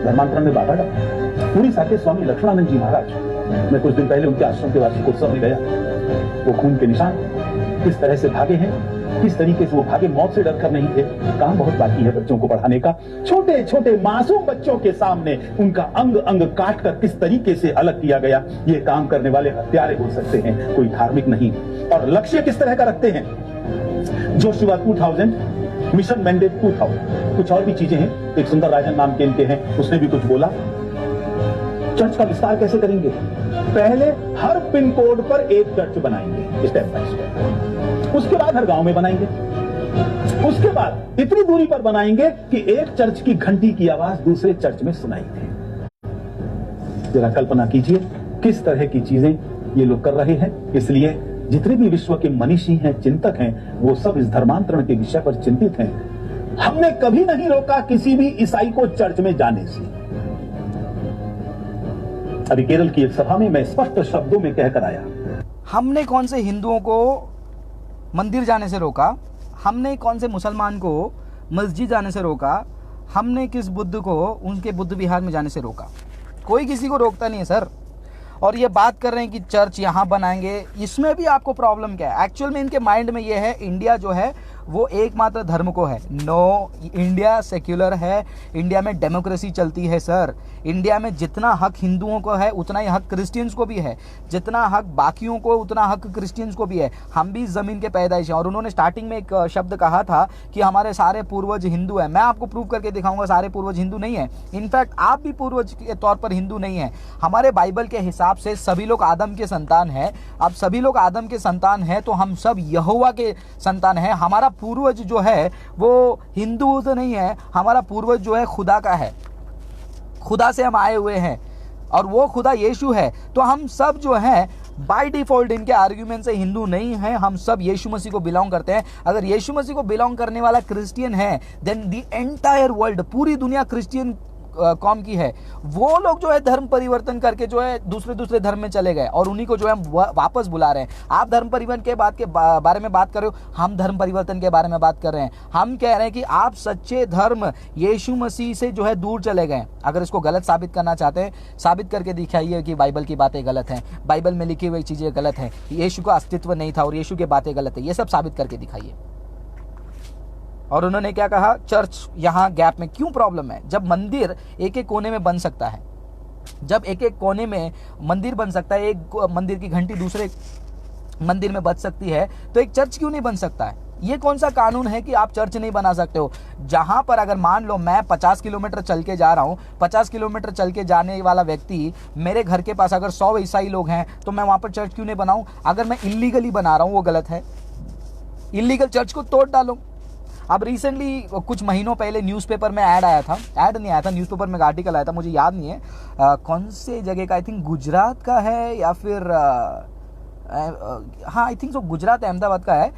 Speaker 2: धर्मांतरण में बाधा डाला। उड़ीसा के स्वामी लक्ष्मणानंद जी महाराज, मैं कुछ दिन पहले उनके आश्रम के वार्षिकोत्सव में गया। वो खून के निशान किस तरह से भागे हैं, किस तरीके से वो भागे, मौत से डर कर नहीं थे। काम बहुत बाकी है बच्चों को पढ़ाने का। छोटे छोटे मासूम बच्चों के सामने उनका अंग अंग काट कर किस तरीके से अलग किया गया। ये काम करने वाले हत्यारे हो सकते हैं, कोई धार्मिक नहीं। और लक्ष्य किस तरह का रखते हैं? जोशुआ 2000, मिशन मैंडेट 2000, कुछ और भी चीजें हैं। एक सुंदर राजन नाम के इनके हैं, उसने भी कुछ बोला। चर्च का विस्तार कैसे करेंगे? पहले हर पिन कोड पर एक चर्च बनाएंगे, स्टेप बाय स्टेप। उसके बाद हर गांव में बनाएंगे। उसके बाद इतनी दूरी पर बनाएंगे कि एक चर्च की घंटी की आवाज दूसरे चर्च में सुनाई दे। जरा कल्पना कीजिए किस तरह की चीजें ये लोग कर रहे हैं। इसलिए जितने भी विश्व के मनीषी हैं, चिंतक हैं, वो सब इस धर्मांतरण के विषय पर चिंतित हैं। हमने कभी नहीं रोका किसी भी ईसाई को चर्च में जाने से। अभी केरल की एक सभा में मैं स्पष्ट शब्दों में कहकर आया,
Speaker 1: हमने कौन से हिंदुओं को मंदिर जाने से रोका, हमने कौन से मुसलमान को मस्जिद जाने से रोका, हमने किस बुद्ध को उनके बुद्ध विहार में जाने से रोका। कोई किसी को रोकता नहीं है सर। और ये बात कर रहे हैं कि चर्च यहाँ बनाएंगे, इसमें भी आपको प्रॉब्लम क्या है? एक्चुअल में इनके माइंड में ये है इंडिया जो है वो एकमात्र धर्म को है। नो, इंडिया सेक्युलर है, इंडिया में डेमोक्रेसी चलती है सर। इंडिया में जितना हक हिंदुओं को है उतना ही हक क्रिश्चियंस को भी है, जितना हक बाकियों को उतना हक क्रिश्चियंस को भी है। हम भी जमीन के पैदाइश हैं। और उन्होंने स्टार्टिंग में एक शब्द कहा था कि हमारे सारे पूर्वज हिंदू हैं। मैं आपको प्रूव करके दिखाऊंगा सारे पूर्वज हिंदू नहीं है। इनफैक्ट आप भी पूर्वज के तौर पर हिंदू नहीं है। हमारे बाइबल के हिसाब से सभी लोग आदम के संतान हैं। अब सभी लोग आदम के संतान हैं तो हम सब यहोवा के संतान हैं। हमारा पूर्वज जो है वो हिंदू तो नहीं है, हमारा पूर्वज जो है खुदा का है, खुदा से हम आए हुए हैं और वो खुदा यीशु है। तो हम सब जो है बाय डिफॉल्ट इनके आर्ग्यूमेंट से हिंदू नहीं है, हम सब यीशु मसीह को बिलोंग करते हैं। अगर यीशु मसीह को बिलोंग करने वाला क्रिश्चियन है देन द एंटायर वर्ल्ड, पूरी दुनिया क्रिश्चियन कौम की है। वो लोग जो है धर्म परिवर्तन करके जो है दूसरे धर्म में चले गए और उन्हीं को जो है वापस बुला रहे हैं। आप धर्म परिवर्तन के बारे में बात कर रहे हो, हम धर्म परिवर्तन के बारे में बात कर रहे हैं। हम कह रहे हैं कि आप सच्चे धर्म यीशु मसीह से जो है दूर चले गए। अगर इसको गलत साबित करना चाहते हैं, साबित करके दिखाइए कि बाइबल की बातें गलत हैं, बाइबल में लिखी हुई चीजें गलत हैं, यीशु का अस्तित्व नहीं था और यीशु की बातें गलत है, ये सब साबित करके दिखाइए। और उन्होंने क्या कहा, चर्च यहाँ गैप में क्यों प्रॉब्लम है? जब मंदिर एक एक कोने में बन सकता है, जब एक एक कोने में मंदिर बन सकता है, एक मंदिर की घंटी दूसरे मंदिर में बज सकती है, तो एक चर्च क्यों नहीं बन सकता है? ये कौन सा कानून है कि आप चर्च नहीं बना सकते हो? जहां पर अगर मान लो मैं 50 किलोमीटर चल के जा रहा हूं, 50 किलोमीटर चल के जाने वाला व्यक्ति, मेरे घर के पास अगर 100 ईसाई लोग हैं तो मैं वहां पर चर्च क्यों नहीं बनाऊं? अगर मैं इलीगली बना रहा हूं वो गलत है। इलीगल चर्च को तोड़ डालो। अब रिसेंटली कुछ महीनों पहले न्यूज़पेपर में ऐड आया था, ऐड नहीं आया था, न्यूज़पेपर में आर्टिकल आया था, मुझे याद नहीं है कौन से जगह का, आई थिंक गुजरात का है या फिर हाँ I think so Gujarat Ahmedabad का है,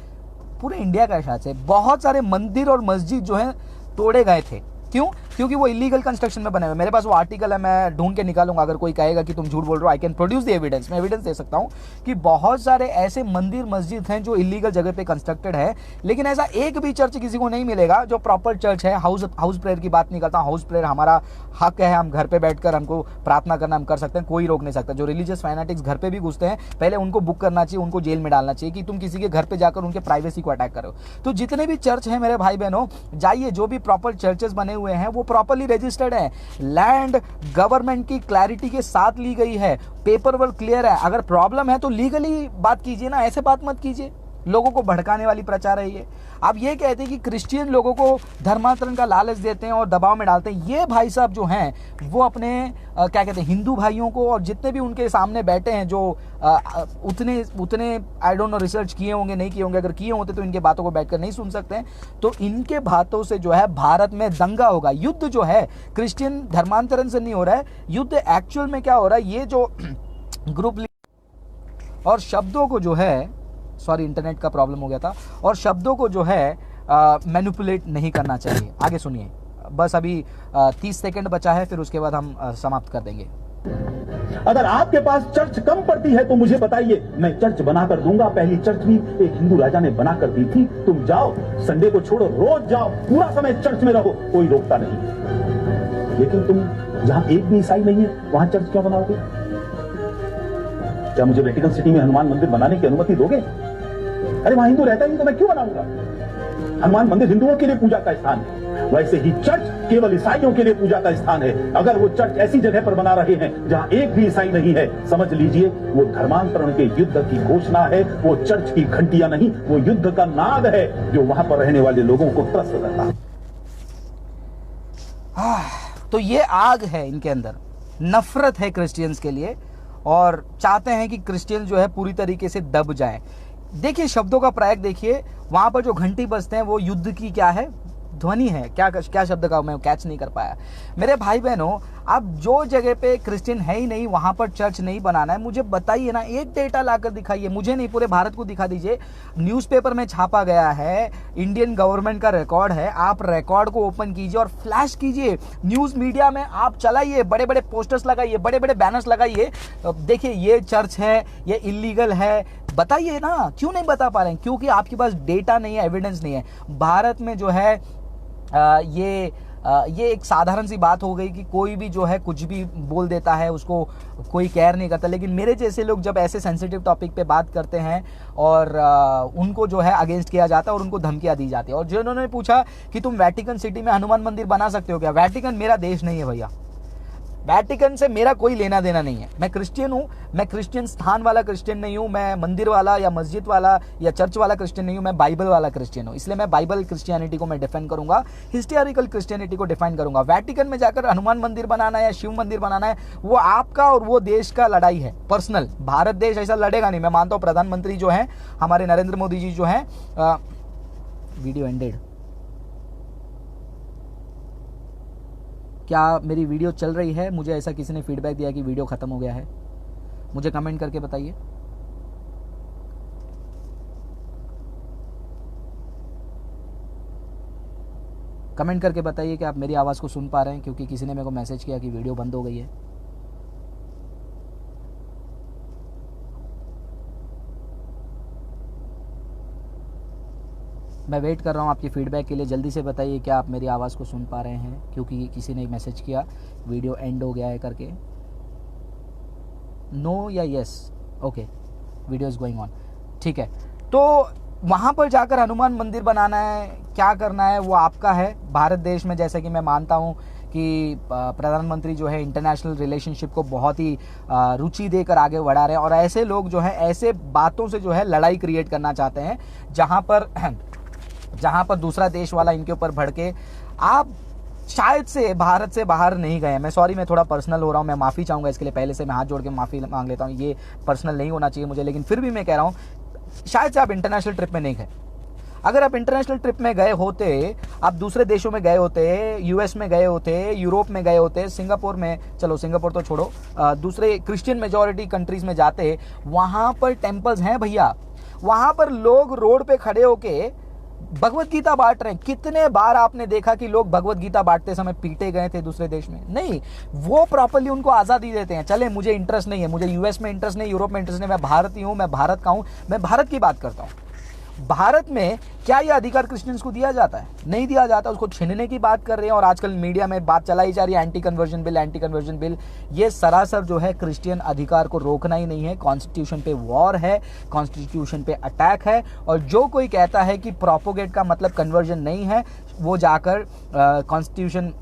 Speaker 1: पूरे इंडिया का है शायद से। बहुत सारे मंदिर और मस्जिद जो हैं तोड़े गए थे। क्यों? क्योंकि वो इलीगल कंस्ट्रक्शन में बने हुए। मेरे पास वो आर्टिकल है, मैं ढूंढ के निकालूंगा। अगर कोई कहेगा कि तुम झूठ बोल रहे हो, I can produce the evidence, मैं एविडेंस दे सकता हूँ कि बहुत सारे ऐसे मंदिर मस्जिद हैं जो इलीगल जगह पे कंस्ट्रक्टेड है। लेकिन ऐसा एक भी चर्च किसी को नहीं मिलेगा जो प्रॉपर चर्च है। हाउस प्रेयर की बात नहीं करता, हाउस प्रेयर हमारा हक है, हम घर पे बैठकर हमको प्रार्थना करना हम कर सकते हैं, कोई रोक नहीं सकता। जो रिलीजियस फैनेटिक्स घर पे भी घुसते हैं, पहले उनको बुक करना चाहिए, उनको जेल में डालना चाहिए कि तुम किसी के घर पे जाकर उनके प्राइवेसी को अटैक करो। तो जितने भी चर्च हैं मेरे भाई बहनों, जाइए, जो भी प्रॉपर चर्चेस बने हुए हैं वो प्रॉपर रजिस्टर्ड है, लैंड गवर्नमेंट की क्लैरिटी के साथ ली गई है, पेपर वर्क क्लियर है। अगर प्रॉब्लम है तो लीगली बात कीजिए ना, ऐसे बात मत कीजिए। लोगों को भड़काने वाली प्रचार है ये। आप ये कहते हैं कि क्रिश्चियन लोगों को धर्मांतरण का लालच देते हैं और दबाव में डालते हैं। ये भाई साहब जो हैं वो अपने क्या कहते हैं हिंदू भाइयों को, और जितने भी उनके सामने बैठे हैं जो उतने आई डोंट नो रिसर्च किए होंगे नहीं किए होंगे, अगर किए होते तो इनके बातों को बैठकर नहीं सुन सकते हैं। तो इनके बातों से जो है भारत में दंगा होगा। युद्ध जो है क्रिश्चियन धर्मांतरण से नहीं हो रहा है, युद्ध एक्चुअल में क्या हो रहा है, ये जो ग्रुप और शब्दों को जो है, सॉरी इंटरनेट का प्रॉब्लम हो गया था, और शब्दों को जो है मैनिपुलेट नहीं करना चाहिए। आगे सुनिए, बस अभी 30 सेकंड बचा है, फिर उसके बाद हम समाप्त कर देंगे।
Speaker 2: अगर आपके पास चर्च कम पड़ती है तो मुझे बताइए, मैं चर्च बनाकर दूंगा। पहली चर्च भी एक हिंदू राजा ने बनाकर दी थी। तुम जाओ, संडे को छोड़ो, रोज जाओ, पूरा समय चर्च में रहो, कोई रोकता नहीं। लेकिन तुम जहां एक भी ईसाई नहीं है वहां चर्च क्यों बनाओगे? क्या मुझे वेटिकन सिटी में हनुमान मंदिर बनाने की अनुमति दोगे? अरे वहां हिंदू रहता ही तो मैं क्यों बनाऊंगा? हनुमान मंदिर हिंदुओं के लिए पूजा का स्थान है, वैसे ही चर्च केवल ईसाइयों के लिए पूजा का स्थान है। अगर वो चर्च ऐसी जगह पर बना रहे हैं जहां एक भी ईसाई नहीं है, समझ लीजिए वो धर्मांतरण के युद्ध की घोषणा है। वो चर्च की घंटियां नहीं, वो युद्ध का नाद है जो वहां पर रहने वाले लोगों को त्रस्त करता है।
Speaker 1: तो ये आग है इनके अंदर, नफरत है क्रिश्चियंस के लिए, और चाहते हैं कि क्रिश्चियन जो है पूरी तरीके से दब जाए। देखिए शब्दों का प्रयोग देखिए, वहां पर जो घंटी बजते हैं वो युद्ध की क्या है, ध्वनि है, क्या शब्द का मैं कैच नहीं कर पाया। मेरे भाई बहनों, अब जो जगह पे क्रिश्चियन है ही नहीं वहाँ पर चर्च नहीं बनाना है, मुझे बताइए ना, एक डेटा लाकर दिखाइए, मुझे नहीं पूरे भारत को दिखा दीजिए। न्यूज़पेपर में छापा गया है, इंडियन गवर्नमेंट का रिकॉर्ड है, आप रिकॉर्ड को ओपन कीजिए और फ्लैश कीजिए, न्यूज़ मीडिया में आप चलाइए, बड़े बड़े पोस्टर्स लगाइए, बड़े बड़े बैनर्स लगाइए, देखिए ये चर्च है, ये इलीगल है, बताइए ना। क्यों नहीं बता पा रहे हैं? क्योंकि आपके पास डेटा नहीं है, एविडेंस नहीं है। भारत में जो है ये एक साधारण सी बात हो गई कि कोई भी जो है कुछ भी बोल देता है, उसको कोई केयर नहीं करता। लेकिन मेरे जैसे लोग जब ऐसे सेंसिटिव टॉपिक पे बात करते हैं और उनको जो है अगेंस्ट किया जाता है और उनको धमकियां दी जाती है। और जिन्होंने पूछा कि तुम वेटिकन सिटी में हनुमान मंदिर बना सकते हो क्या? वेटिकन मेरा देश नहीं है भैया, वेटिकन से मेरा कोई लेना देना नहीं है। मैं क्रिश्चियन हूँ, मैं क्रिश्चियन स्थान वाला क्रिश्चियन नहीं हूँ, मैं मंदिर वाला या मस्जिद वाला या चर्च वाला क्रिश्चियन नहीं हूँ, मैं बाइबल वाला क्रिश्चियन हूँ। इसलिए मैं बाइबल क्रिश्चियनिटी को मैं डिफेंड करूंगा, हिस्टोरिकल क्रिश्चियनिटी को डिफेंड करूंगा। वेटिकन में जाकर हनुमान मंदिर बनाना है या शिव मंदिर बनाना है, वो आपका और वो देश का लड़ाई है, पर्सनल। भारत देश ऐसा लड़ेगा नहीं। मैं मानता हूँ प्रधानमंत्री जो है हमारे नरेंद्र मोदी जी जो है, वीडियो एंडेड, क्या मेरी वीडियो चल रही है? मुझे ऐसा किसी ने फीडबैक दिया कि वीडियो खत्म हो गया है, मुझे कमेंट करके बताइए। कमेंट करके बताइए कि आप मेरी आवाज़ को सुन पा रहे हैं, क्योंकि किसी ने मेरे को मैसेज किया कि वीडियो बंद हो गई है। मैं वेट कर रहा हूँ आपकी फीडबैक के लिए। जल्दी से बताइए क्या आप मेरी आवाज़ को सुन पा रहे हैं, क्योंकि किसी ने मैसेज किया वीडियो एंड हो गया है करके। नो या yes? Okay, video is going on, ठीक है। तो वहाँ पर जाकर हनुमान मंदिर बनाना है, क्या करना है वो आपका है। भारत देश में जैसे कि मैं मानता हूँ कि प्रधानमंत्री जो है इंटरनेशनल रिलेशनशिप को बहुत ही रुचि देकर आगे बढ़ा रहे हैं, और ऐसे लोग जो है ऐसे बातों से जो है लड़ाई क्रिएट करना चाहते हैं जहां पर दूसरा देश वाला इनके ऊपर भड़के। आप शायद से भारत से बाहर नहीं गए। मैं सॉरी, मैं थोड़ा पर्सनल हो रहा हूं, मैं माफ़ी चाहूँगा इसके लिए, पहले से मैं हाथ जोड़ के माफ़ी मांग लेता हूं। ये पर्सनल नहीं होना चाहिए मुझे, लेकिन फिर भी मैं कह रहा हूं, शायद से आप इंटरनेशनल ट्रिप में नहीं गए। अगर आप इंटरनेशनल ट्रिप में गए होते, आप दूसरे देशों में गए होते, यूएस में गए होते, यूरोप में गए होते, सिंगापुर में, चलो सिंगापुर तो छोड़ो, दूसरे क्रिश्चियन मेजॉरिटी कंट्रीज में जाते, वहाँ पर टेम्पल्स हैं भैया, वहाँ पर लोग रोड पे खड़े होके भगवत गीता बांट रहे हैं। कितने बार आपने देखा कि लोग भगवत गीता बांटते समय पीटे गए थे दूसरे देश में? नहीं, वो प्रॉपर्ली उनको आज़ादी देते हैं। चले, मुझे इंटरेस्ट नहीं है, मुझे यूएस में इंटरेस्ट नहीं, यूरोप में इंटरेस्ट नहीं, मैं भारतीय हूँ, मैं भारत का हूँ, मैं भारत की बात करता हूँ। भारत में क्या यह अधिकार क्रिश्चियंस को दिया जाता है? नहीं दिया जाता, उसको छीनने की बात कर रहे हैं। और आजकल मीडिया में बात चलाई जा रही है anti conversion bill, anti conversion bill. ये सरासर जो है क्रिश्चियन अधिकार को रोकना ही नहीं है, कॉन्स्टिट्यूशन पे वॉर है, कॉन्स्टिट्यूशन पे अटैक है। और जो कोई कहता है कि प्रोपोगेट का मतलब कन्वर्जन नहीं है, वो जाकर कॉन्स्टिट्यूशन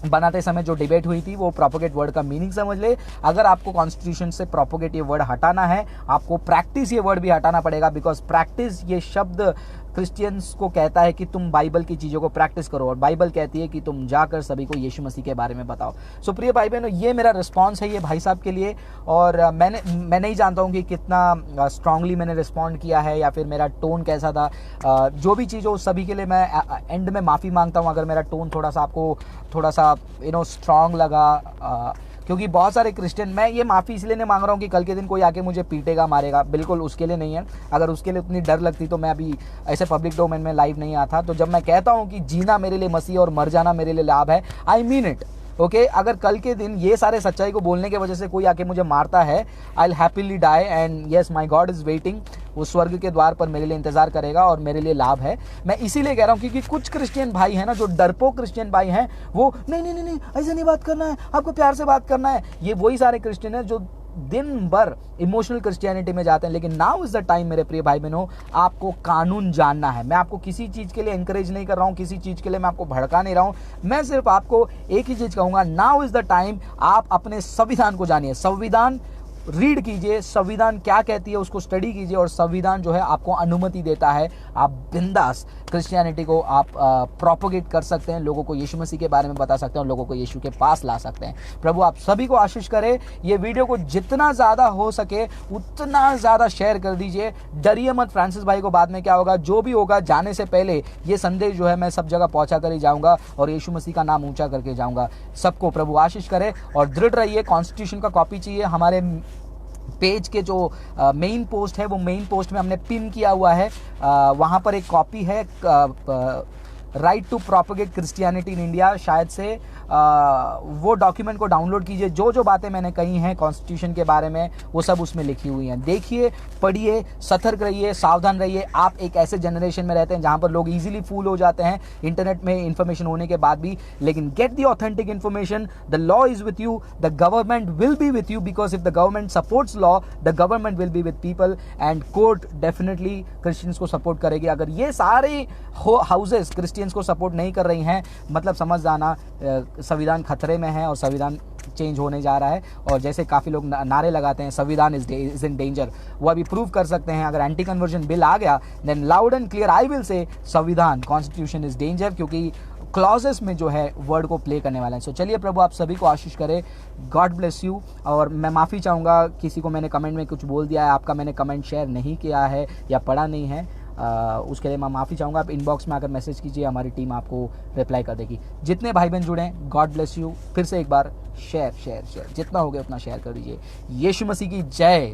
Speaker 1: बनाते समय जो डिबेट हुई थी वो प्रोपोगेट वर्ड का मीनिंग समझ ले। अगर आपको कॉन्स्टिट्यूशन से प्रोपोगेट ये वर्ड हटाना है, आपको प्रैक्टिस ये वर्ड भी हटाना पड़ेगा, बिकॉज प्रैक्टिस ये शब्द क्रिश्चियंस को कहता है कि तुम बाइबल की चीज़ों को प्रैक्टिस करो, और बाइबल कहती है कि तुम जाकर सभी को यीशु मसीह के बारे में बताओ। सो प्रिय भाई बहनों, ये मेरा रिस्पॉन्स है ये भाई साहब के लिए। और मैं नहीं जानता हूँ कि कितना स्ट्रांगली मैंने रिस्पॉन्ड किया है या फिर मेरा टोन कैसा था। जो भी चीज़ हो सभी के लिए मैं एंड में माफ़ी मांगता हूँ अगर मेरा टोन थोड़ा सा आपको थोड़ा सा स्ट्रांग लगा, क्योंकि बहुत सारे क्रिश्चियन, मैं ये माफ़ी इसलिए नहीं मांग रहा हूँ कि कल के दिन कोई आके मुझे पीटेगा मारेगा, बिल्कुल उसके लिए नहीं है। अगर उसके लिए उतनी डर लगती तो मैं अभी ऐसे पब्लिक डोमेन में लाइव नहीं आता। तो जब मैं कहता हूँ कि जीना मेरे लिए मसीह और मर जाना मेरे लिए लाभ है, आई मीन इट। ओके, अगर कल के दिन ये सारे सच्चाई को बोलने की वजह से कोई आके मुझे मारता है, I will happily die and yes my God is waiting. वो स्वर्ग के द्वार पर मेरे लिए इंतजार करेगा और मेरे लिए लाभ है। मैं इसीलिए कह रहा हूँ क्योंकि कुछ क्रिश्चियन भाई हैं ना, जो डरपोक क्रिश्चियन भाई हैं, वो नहीं ऐसे नहीं बात करना है, आपको प्यार से बात करना है। ये वही सारे क्रिश्चियन हैं जो दिन भर इमोशनल क्रिश्चियनिटी में जाते हैं। लेकिन नाउ इज़ द टाइम मेरे प्रिय भाई बहनों, आपको कानून जानना है। मैं आपको किसी चीज़ के लिए इंकरेज नहीं कर रहा हूँ, किसी चीज़ के लिए मैं आपको भड़का नहीं रहा हूँ। मैं सिर्फ आपको एक ही चीज़ कहूँगा, नाउ इज़ द टाइम, आप अपने संविधान को जानिए। संविधान रीड कीजिए, संविधान क्या कहती है उसको स्टडी कीजिए, और संविधान जो है आपको अनुमति देता है आप बिंदास क्रिश्चियनिटी को आप प्रोपोगेट कर सकते हैं, लोगों को यीशु मसीह के बारे में बता सकते हैं और लोगों को यीशु के पास ला सकते हैं। प्रभु आप सभी को आशीष करे। ये वीडियो को जितना ज़्यादा हो सके उतना ज़्यादा शेयर कर दीजिए। डरिए मत फ्रांसिस भाई को, बाद में क्या होगा, जो भी होगा जाने से पहले ये संदेश जो है मैं सब जगह पहुंचा कर ही जाऊंगा और यीशु मसीह का नाम ऊंचा करके जाऊंगा। सबको प्रभु आशीष करे और दृढ़ रहिए। कॉन्स्टिट्यूशन का कॉपी चाहिए, हमारे पेज के जो मेन पोस्ट है वो मेन पोस्ट में हमने पिन किया हुआ है, वहाँ पर एक कॉपी है, right to propagate Christianity in India, शायद से वो डॉक्यूमेंट को डाउनलोड कीजिए। जो जो बातें मैंने कही हैं कॉन्स्टिट्यूशन के बारे में वो सब उसमें लिखी हुई हैं। देखिए, पढ़िए, सतर्क रहिए, सावधान रहिए। आप एक ऐसे जनरेशन में रहते हैं जहाँ पर लोग इजीली फूल हो जाते हैं इंटरनेट में इन्फॉर्मेशन होने के बाद भी, लेकिन get the authentic information. The law is with you, the government will be with you, because if the government supports law, the government will be with people, and court definitely Christians को support करेगी। अगर ये सारे houses Christians को support नहीं कर रही हैं, मतलब समझ जाना संविधान खतरे में है और संविधान चेंज होने जा रहा है। और जैसे काफ़ी लोग नारे लगाते हैं संविधान इज इन डेंजर, वो अभी प्रूव कर सकते हैं। अगर एंटी कन्वर्जन बिल आ गया, then loud and clear I will say संविधान, कॉन्स्टिट्यूशन इज डेंजर, क्योंकि क्लॉजेस में जो है वर्ड को प्ले करने वाला है। सो चलिए, प्रभु आप सभी को आशीष करे। God bless you. और मैं माफ़ी चाहूँगा किसी को मैंने कमेंट में कुछ बोल दिया है, आपका मैंने कमेंट शेयर नहीं किया है या पढ़ा नहीं है, उसके लिए मैं माफ़ी चाहूँगा। आप इनबॉक्स में आकर मैसेज कीजिए, हमारी टीम आपको रिप्लाई कर देगी। जितने भाई बहन जुड़े हैं, गॉड ब्लेस यू। फिर से एक बार शेयर जितना हो गया उतना शेयर कर दीजिए। यीशु मसीह की जय।